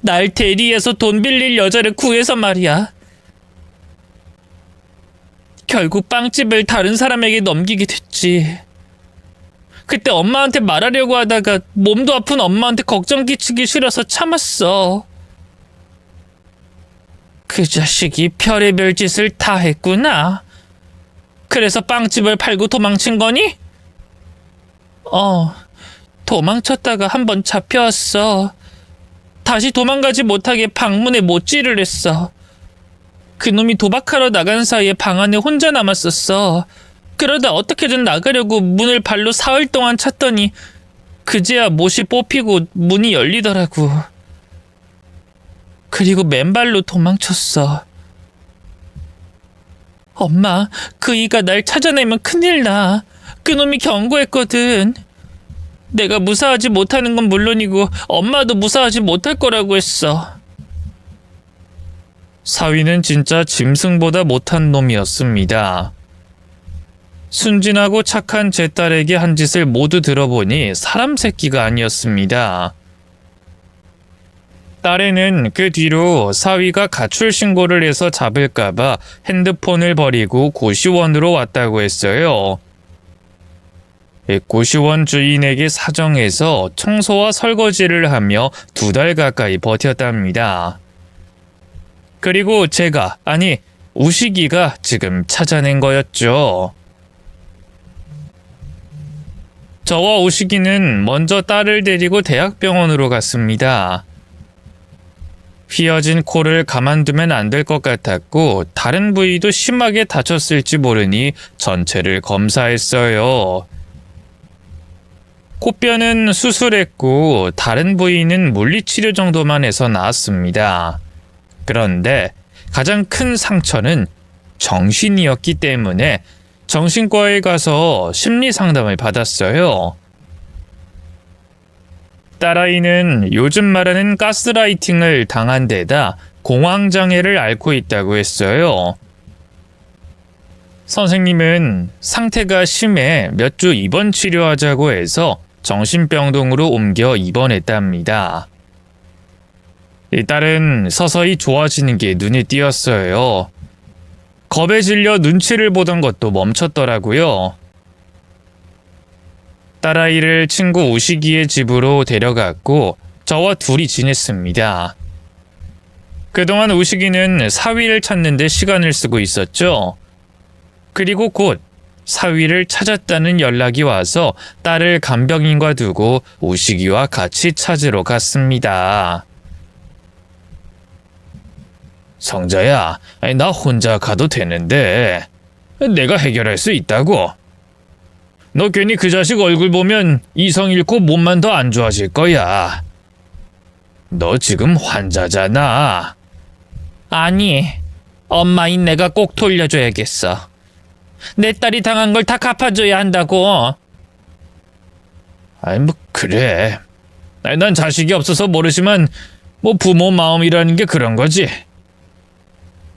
날 대리해서 돈 빌릴 여자를 구해서 말이야. 결국 빵집을 다른 사람에게 넘기게 됐지. 그때 엄마한테 말하려고 하다가 몸도 아픈 엄마한테 걱정 끼치기 싫어서 참았어. 그 자식이 별의별 짓을 다 했구나. 그래서 빵집을 팔고 도망친 거니? 도망쳤다가 한번 잡혀왔어. 다시 도망가지 못하게 방문에 못질을 했어. 그놈이 도박하러 나간 사이에 방 안에 혼자 남았었어. 그러다 어떻게든 나가려고 문을 발로 사흘 동안 찼더니 그제야 못이 뽑히고 문이 열리더라고. 그리고 맨발로 도망쳤어. 엄마, 그 이가 날 찾아내면 큰일 나. 그놈이 경고했거든. 내가 무사하지 못하는 건 물론이고 엄마도 무사하지 못할 거라고 했어. 사위는 진짜 짐승보다 못한 놈이었습니다. 순진하고 착한 제 딸에게 한 짓을 모두 들어보니 사람 새끼가 아니었습니다. 딸애는 그 뒤로 사위가 가출 신고를 해서 잡을까봐 핸드폰을 버리고 고시원으로 왔다고 했어요. 고시원 주인에게 사정해서 청소와 설거지를 하며 2달 가까이 버텼답니다. 그리고 제가, 아니 우식이가 지금 찾아낸 거였죠. 저와 우식이는 먼저 딸을 데리고 대학병원으로 갔습니다. 휘어진 코를 가만두면 안 될 것 같았고 다른 부위도 심하게 다쳤을지 모르니 전체를 검사했어요. 코뼈는 수술했고 다른 부위는 물리치료 정도만 해서 나았습니다. 그런데 가장 큰 상처는 정신이었기 때문에 정신과에 가서 심리 상담을 받았어요. 딸아이는 요즘 말하는 가스라이팅을 당한 데다 공황장애를 앓고 있다고 했어요. 선생님은 상태가 심해 몇 주 입원 치료하자고 해서 정신병동으로 옮겨 입원했답니다. 이 딸은 서서히 좋아지는 게 눈에 띄었어요. 겁에 질려 눈치를 보던 것도 멈췄더라고요. 딸아이를 친구 우식이의 집으로 데려갔고 저와 둘이 지냈습니다. 그동안 우식이는 사위를 찾는 데 시간을 쓰고 있었죠. 그리고 곧 사위를 찾았다는 연락이 와서 딸을 간병인과 두고 우식이와 같이 찾으러 갔습니다. 성자야, 나 혼자 가도 되는데 내가 해결할 수 있다고. 너 괜히 그 자식 얼굴 보면 이성 잃고 몸만 더 안 좋아질 거야. 너 지금 환자잖아. 아니, 엄마인 내가 꼭 돌려줘야겠어. 내 딸이 당한 걸 다 갚아줘야 한다고. 아이, 뭐 그래. 난 자식이 없어서 모르지만 뭐 부모 마음이라는 게 그런 거지.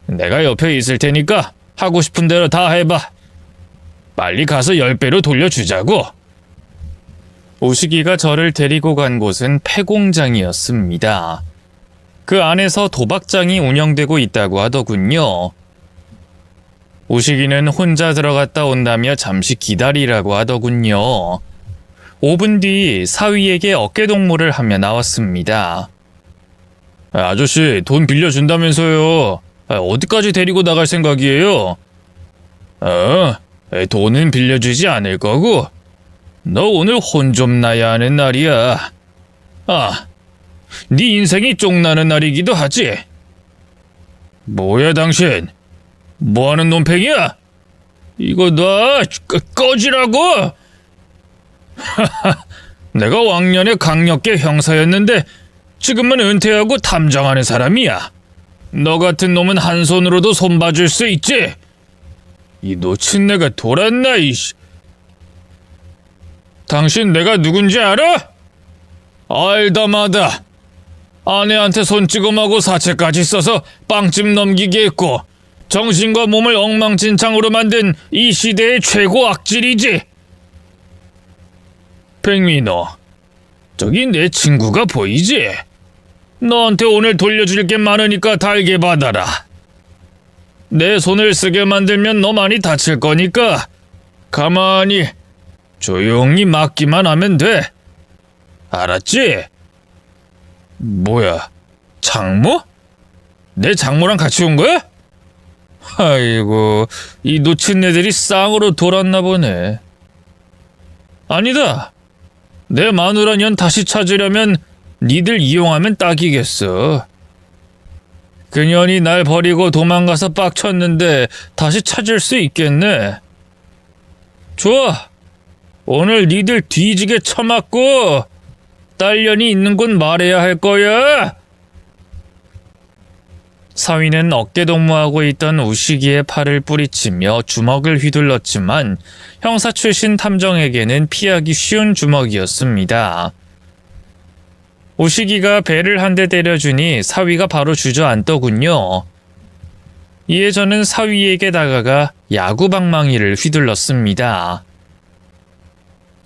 내가 옆에 있을 테니까 하고 싶은 대로 다 해봐. 빨리 가서 10배로 돌려주자고. 오식이가 저를 데리고 간 곳은 폐공장이었습니다. 그 안에서 도박장이 운영되고 있다고 하더군요. 오식이는 혼자 들어갔다 온다며 잠시 기다리라고 하더군요. 5분 뒤 사위에게 어깨동무를 하며 나왔습니다. 아저씨, 돈 빌려준다면서요. 어디까지 데리고 나갈 생각이에요? 돈은 빌려주지 않을 거고. 너 오늘 혼 좀 나야 하는 날이야. 네 인생이 쫑나는 날이기도 하지. 뭐야 당신? 뭐하는 놈팽이야? 이거 놔! 꺼지라고! 내가 왕년에 강력계 형사였는데 지금은 은퇴하고 탐정하는 사람이야. 너 같은 놈은 한 손으로도 손봐줄 수 있지? 이 노친내가 돌았나 이씨. 당신 내가 누군지 알아? 알다마다 아내한테 손찌검하고 사채까지 써서 빵집 넘기게 했고 정신과 몸을 엉망진창으로 만든 이 시대의 최고 악질이지. 백민호, 저기 내 친구가 보이지? 너한테 오늘 돌려줄 게 많으니까 달게 받아라. 내 손을 쓰게 만들면 너 많이 다칠 거니까 가만히 조용히 맡기만 하면 돼. 알았지? 뭐야, 장모? 내 장모랑 같이 온 거야? 아이고, 이 놓친 애들이 쌍으로 돌았나 보네. 아니다. 내 마누라 년 다시 찾으려면 니들 이용하면 딱이겠어. 그년이 날 버리고 도망가서 빡쳤는데 다시 찾을 수 있겠네. 좋아. 오늘 니들 뒤지게 쳐맞고 딸년이 있는 곳 말해야 할 거야. 사위는 어깨동무하고 있던 우식이의 팔을 뿌리치며 주먹을 휘둘렀지만 형사 출신 탐정에게는 피하기 쉬운 주먹이었습니다. 우식이가 배를 한 대 때려주니 사위가 바로 주저앉더군요. 이에 저는 사위에게 다가가 야구방망이를 휘둘렀습니다.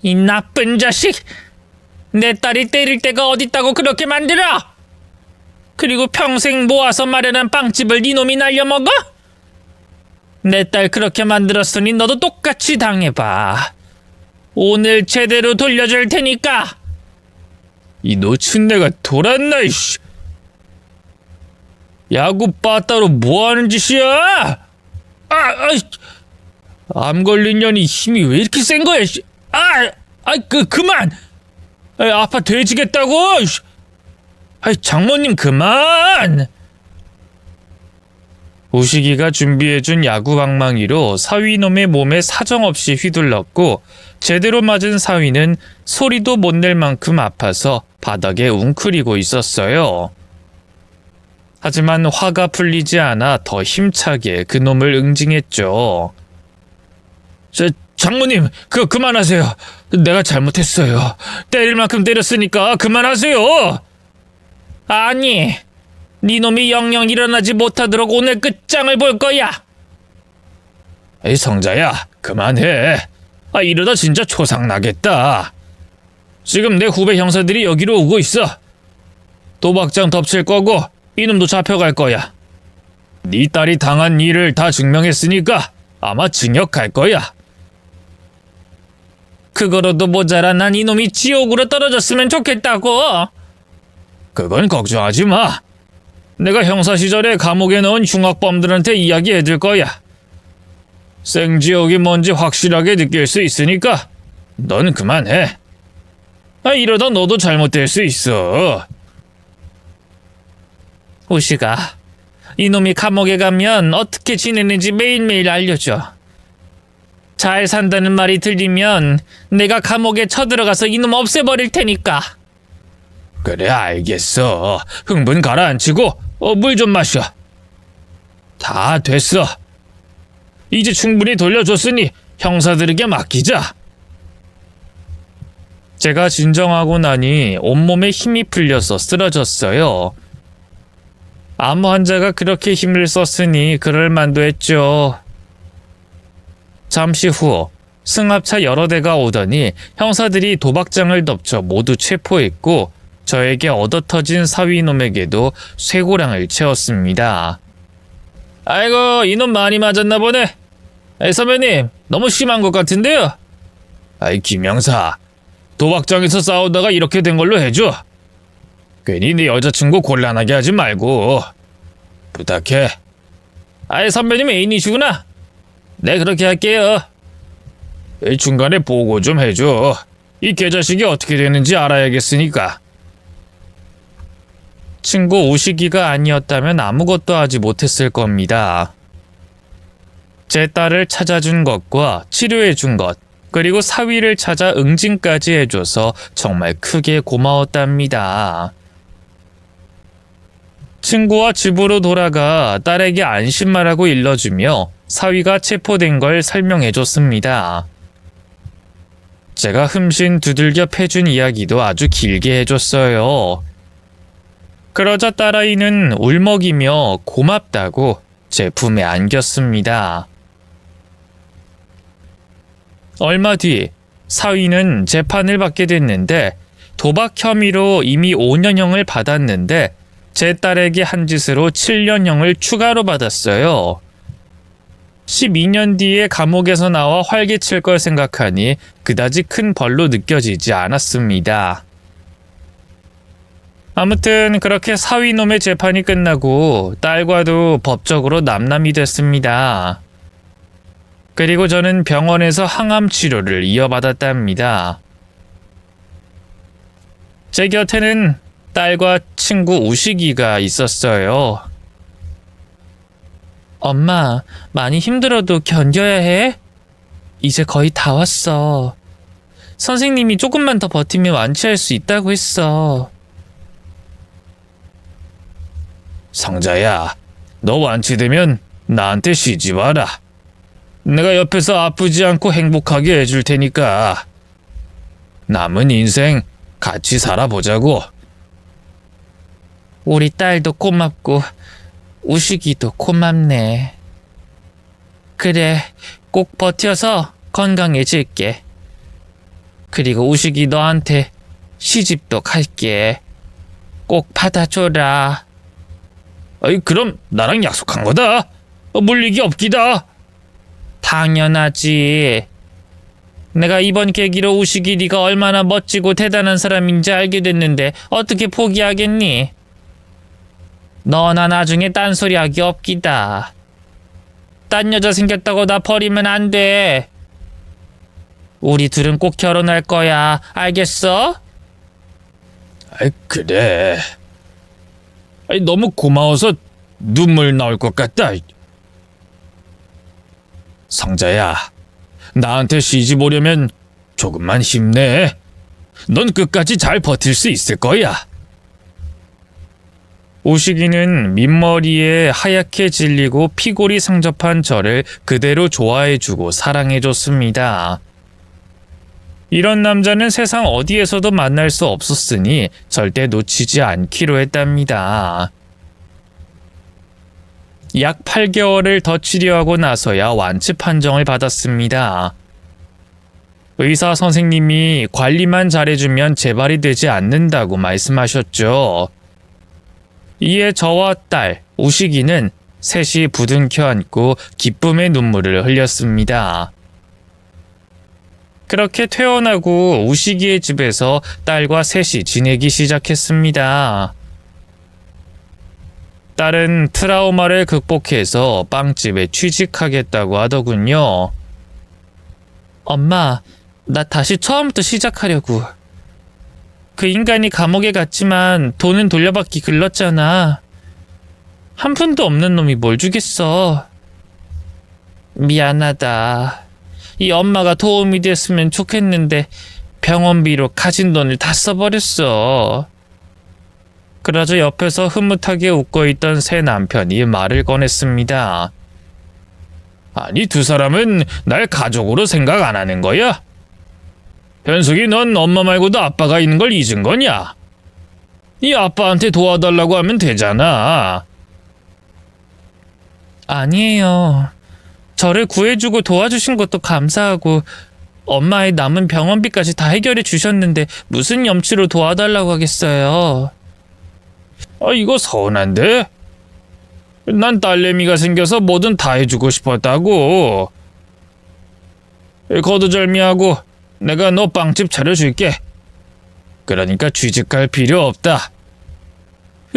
이 나쁜 자식! 내 딸이 때릴 데가 어딨다고 그렇게 만들어! 그리고 평생 모아서 마련한 빵집을 네 놈이 날려먹어? 내 딸 그렇게 만들었으니 너도 똑같이 당해봐. 오늘 제대로 돌려줄 테니까. 이 노친내가 돌았나 이씨. 야구 빠따로 뭐하는 짓이야? 암 걸린 년이 힘이 왜 이렇게 센 거야? 그만! 아파 돼지겠다고! 장모님 그만! 우식이가 준비해준 야구방망이로 사위놈의 몸에 사정없이 휘둘렀고 제대로 맞은 사위는 소리도 못 낼 만큼 아파서 바닥에 웅크리고 있었어요. 하지만 화가 풀리지 않아 더 힘차게 그놈을 응징했죠. 장모님, 그만하세요. 내가 잘못했어요. 때릴 만큼 때렸으니까 그만하세요. 아니, 네 놈이 영영 일어나지 못하도록 오늘 끝장을 볼 거야. 에이 성자야, 그만해. 이러다 진짜 초상 나겠다. 지금 내 후배 형사들이 여기로 오고 있어. 도박장 덮칠 거고 이놈도 잡혀갈 거야. 네 딸이 당한 일을 다 증명했으니까 아마 징역 갈 거야. 그거로도 모자라 난 이놈이 지옥으로 떨어졌으면 좋겠다고. 그건 걱정하지 마. 내가 형사 시절에 감옥에 넣은 흉악범들한테 이야기해줄 거야. 생지옥이 뭔지 확실하게 느낄 수 있으니까 넌 그만해. 이러다 너도 잘못될 수 있어. 우식아, 이놈이 감옥에 가면 어떻게 지내는지 매일매일 알려줘. 잘 산다는 말이 들리면 내가 감옥에 쳐들어가서 이놈 없애버릴 테니까. 그래, 알겠어. 흥분 가라앉히고 물 좀 마셔. 다 됐어. 이제 충분히 돌려줬으니 형사들에게 맡기자. 제가 진정하고 나니 온몸에 힘이 풀려서 쓰러졌어요. 암 환자가 그렇게 힘을 썼으니 그럴 만도 했죠. 잠시 후 승합차 여러 대가 오더니 형사들이 도박장을 덮쳐 모두 체포했고 저에게 얻어터진 사위놈에게도 쇠고랑을 채웠습니다. 아이고 이놈 많이 맞았나 보네. 선배님 너무 심한 것 같은데요. 아이 김영사, 도박장에서 싸우다가 이렇게 된 걸로 해줘. 괜히 네 여자친구 곤란하게 하지 말고 부탁해. 아이 선배님 애인이시구나. 네 그렇게 할게요. 중간에 보고 좀 해줘. 이 개자식이 어떻게 되는지 알아야겠으니까. 친구 우식이가 아니었다면 아무것도 하지 못했을 겁니다. 제 딸을 찾아준 것과 치료해준 것, 그리고 사위를 찾아 응징까지 해줘서 정말 크게 고마웠답니다. 친구와 집으로 돌아가 딸에게 안심말하고 일러주며 사위가 체포된 걸 설명해줬습니다. 제가 흠신 두들겨 패준 이야기도 아주 길게 해줬어요. 그러자 딸아이는 울먹이며 고맙다고 제 품에 안겼습니다. 얼마 뒤 사위는 재판을 받게 됐는데 도박 혐의로 이미 5년형을 받았는데 제 딸에게 한 짓으로 7년형을 추가로 받았어요. 12년 뒤에 감옥에서 나와 활개칠 걸 생각하니 그다지 큰 벌로 느껴지지 않았습니다. 아무튼 그렇게 사위놈의 재판이 끝나고 딸과도 법적으로 남남이 됐습니다. 그리고 저는 병원에서 항암 치료를 이어받았답니다. 제 곁에는 딸과 친구 우식이가 있었어요. 엄마, 많이 힘들어도 견뎌야 해? 이제 거의 다 왔어. 선생님이 조금만 더 버티면 완치할 수 있다고 했어. 성자야, 너 완치되면 나한테 쉬지 마라. 내가 옆에서 아프지 않고 행복하게 해줄 테니까. 남은 인생 같이 살아보자고. 우리 딸도 고맙고 우식이도 고맙네. 그래, 꼭 버텨서 건강해질게. 그리고 우식이 너한테 시집도 갈게. 꼭 받아줘라. 아이, 그럼 나랑 약속한 거다. 물리기 없기다. 당연하지. 내가 이번 계기로 우식이 네가 얼마나 멋지고 대단한 사람인지 알게 됐는데 어떻게 포기하겠니? 너나 나중에 딴소리 하기 없기다. 딴 여자 생겼다고 나 버리면 안 돼. 우리 둘은 꼭 결혼할 거야. 알겠어? 아이, 그래. 아이, 너무 고마워서 눈물 나올 것 같다. 성자야, 나한테 시집 오려면 조금만 힘내. 넌 끝까지 잘 버틸 수 있을 거야. 우식이는 민머리에 하얗게 질리고 피골이 상접한 저를 그대로 좋아해주고 사랑해줬습니다. 이런 남자는 세상 어디에서도 만날 수 없었으니 절대 놓치지 않기로 했답니다. 약 8개월을 더 치료하고 나서야 완치 판정을 받았습니다. 의사 선생님이 관리만 잘해주면 재발이 되지 않는다고 말씀하셨죠. 이에 저와 딸, 우식이는 셋이 부둥켜 안고 기쁨의 눈물을 흘렸습니다. 그렇게 퇴원하고 우식이의 집에서 딸과 셋이 지내기 시작했습니다. 딸은 트라우마를 극복해서 빵집에 취직하겠다고 하더군요. 엄마, 나 다시 처음부터 시작하려고. 그 인간이 감옥에 갔지만 돈은 돌려받기 글렀잖아. 한 푼도 없는 놈이 뭘 주겠어. 미안하다. 이 엄마가 도움이 됐으면 좋겠는데 병원비로 가진 돈을 다 써버렸어. 그러자 옆에서 흐뭇하게 웃고 있던 새 남편이 말을 꺼냈습니다. 아니, 두 사람은 날 가족으로 생각 안 하는 거야? 현숙이, 넌 엄마 말고도 아빠가 있는 걸 잊은 거냐? 이 아빠한테 도와달라고 하면 되잖아. 아니에요. 저를 구해주고 도와주신 것도 감사하고 엄마의 남은 병원비까지 다 해결해 주셨는데 무슨 염치로 도와달라고 하겠어요. 이거 서운한데? 난 딸내미가 생겨서 뭐든 다 해주고 싶었다고. 거두절미하고 내가 너 빵집 차려줄게. 그러니까 취직할 필요 없다.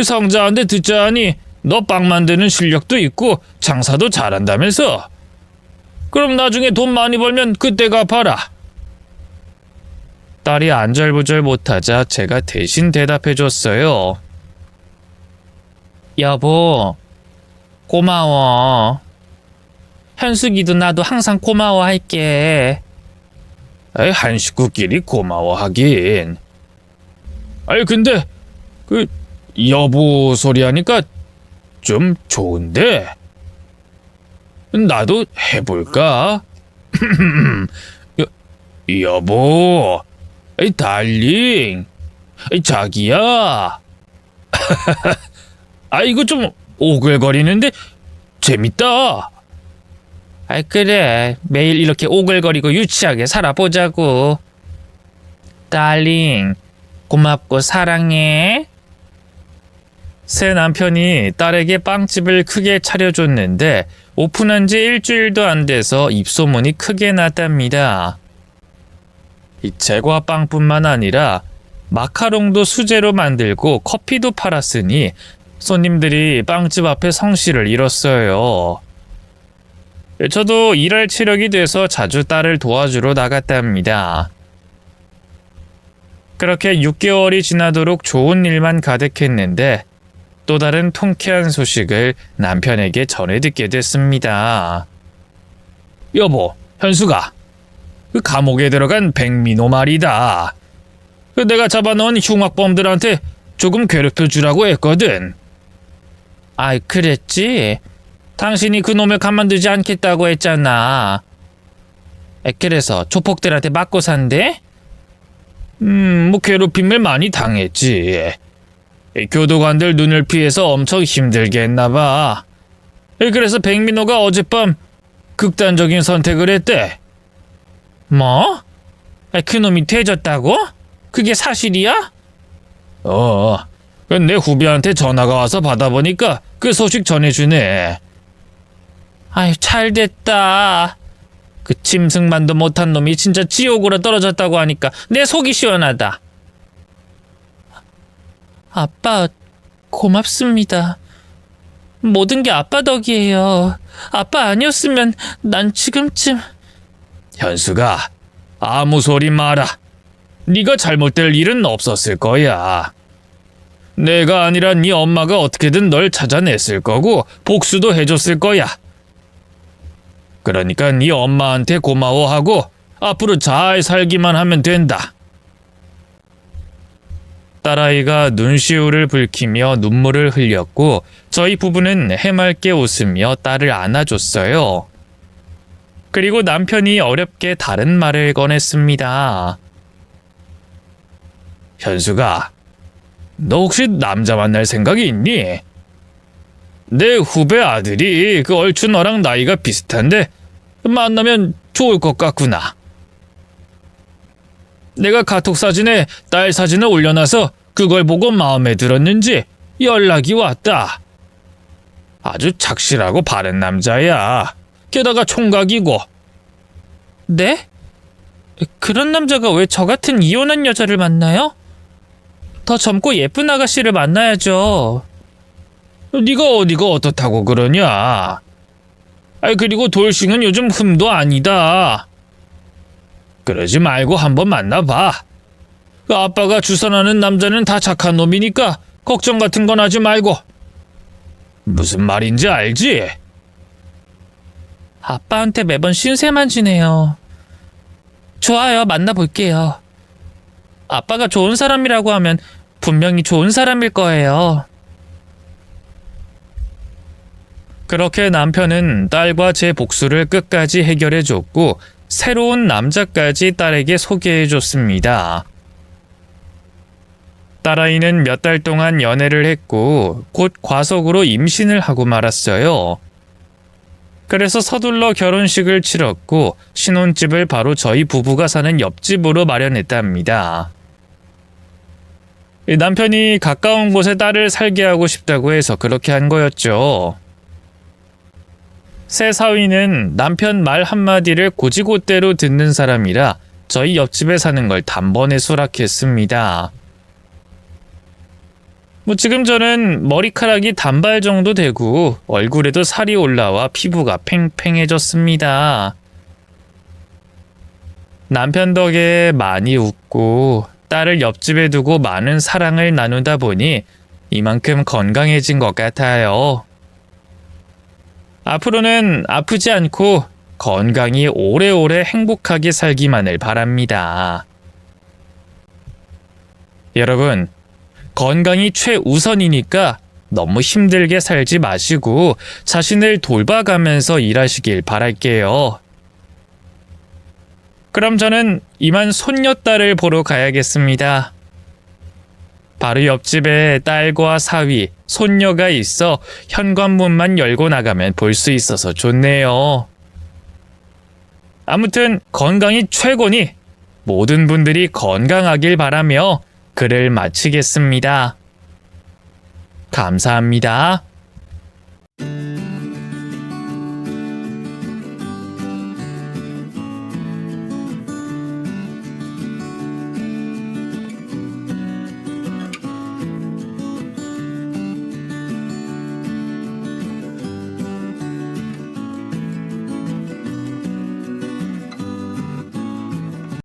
성자한테 듣자 하니 너 빵 만드는 실력도 있고 장사도 잘한다면서. 그럼 나중에 돈 많이 벌면 그때 갚아라. 딸이 안절부절 못하자 제가 대신 대답해줬어요. 여보, 고마워. 현숙이도 나도 항상 고마워할게. 한 식구끼리 고마워하긴. 근데 여보 소리 하니까 좀 좋은데? 나도 해볼까? 여보, 달링, 자기야. 이거 좀 오글거리는데 재밌다. 그래, 매일 이렇게 오글거리고 유치하게 살아보자고. 달링, 고맙고 사랑해. 새 남편이 딸에게 빵집을 크게 차려줬는데 오픈한 지 일주일도 안 돼서 입소문이 크게 났답니다. 이 제과빵뿐만 아니라 마카롱도 수제로 만들고 커피도 팔았으니 손님들이 빵집 앞에 성실을 잃었어요. 저도 일할 체력이 돼서 자주 딸을 도와주러 나갔답니다. 그렇게 6개월이 지나도록 좋은 일만 가득했는데 또 다른 통쾌한 소식을 남편에게 전해 듣게 됐습니다. 여보, 현수가 그 감옥에 들어간 백민호 말이다. 내가 잡아넣은 흉악범들한테 조금 괴롭혀주라고 했거든. 그랬지? 당신이 그 놈을 가만두지 않겠다고 했잖아. 그래서 조폭들한테 맞고 산대? 괴롭힘을 많이 당했지. 교도관들 눈을 피해서 엄청 힘들게 했나봐. 그래서 백민호가 어젯밤 극단적인 선택을 했대. 뭐? 그놈이 돼졌다고? 그게 사실이야? 내 후배한테 전화가 와서 받아보니까 그 소식 전해주네. 잘됐다. 그 짐승만도 못한 놈이 진짜 지옥으로 떨어졌다고 하니까 내 속이 시원하다. 아빠, 고맙습니다. 모든 게 아빠 덕이에요. 아빠 아니었으면 난 지금쯤... 현수가, 아무 소리 마라. 네가 잘못될 일은 없었을 거야. 내가 아니라 네 엄마가 어떻게든 널 찾아냈을 거고 복수도 해줬을 거야. 그러니까 네 엄마한테 고마워하고 앞으로 잘 살기만 하면 된다. 딸아이가 눈시울을 붉히며 눈물을 흘렸고 저희 부부는 해맑게 웃으며 딸을 안아줬어요. 그리고 남편이 어렵게 다른 말을 꺼냈습니다. 현수가, 너 혹시 남자 만날 생각이 있니? 내 후배 아들이 얼추 너랑 나이가 비슷한데 만나면 좋을 것 같구나. 내가 카톡 사진에 딸 사진을 올려놔서 그걸 보고 마음에 들었는지 연락이 왔다. 아주 착실하고 바른 남자야. 게다가 총각이고. 네? 그런 남자가 왜 저 같은 이혼한 여자를 만나요? 더 젊고 예쁜 아가씨를 만나야죠. 네가 어디가 어떻다고 그러냐? 그리고 돌싱은 요즘 흠도 아니다. 그러지 말고 한번 만나봐. 아빠가 주선하는 남자는 다 착한 놈이니까 걱정 같은 건 하지 말고. 무슨 말인지 알지? 아빠한테 매번 신세만 지네요. 좋아요, 만나볼게요. 아빠가 좋은 사람이라고 하면 분명히 좋은 사람일 거예요. 그렇게 남편은 딸과 제 복수를 끝까지 해결해줬고 새로운 남자까지 딸에게 소개해줬습니다. 딸아이는 몇 달 동안 연애를 했고 곧 과속으로 임신을 하고 말았어요. 그래서 서둘러 결혼식을 치렀고 신혼집을 바로 저희 부부가 사는 옆집으로 마련했답니다. 남편이 가까운 곳에 딸을 살게 하고 싶다고 해서 그렇게 한 거였죠. 새 사위는 남편 말 한마디를 고지고대로 듣는 사람이라 저희 옆집에 사는 걸 단번에 수락했습니다. 지금 저는 머리카락이 단발 정도 되고 얼굴에도 살이 올라와 피부가 팽팽해졌습니다. 남편 덕에 많이 웃고 딸을 옆집에 두고 많은 사랑을 나누다 보니 이만큼 건강해진 것 같아요. 앞으로는 아프지 않고 건강히 오래오래 행복하게 살기만을 바랍니다. 여러분, 건강이 최우선이니까 너무 힘들게 살지 마시고 자신을 돌봐가면서 일하시길 바랄게요. 그럼 저는 이만 손녀딸을 보러 가야겠습니다. 바로 옆집에 딸과 사위, 손녀가 있어 현관문만 열고 나가면 볼 수 있어서 좋네요. 아무튼 건강이 최고니 모든 분들이 건강하길 바라며 글을 마치겠습니다. 감사합니다.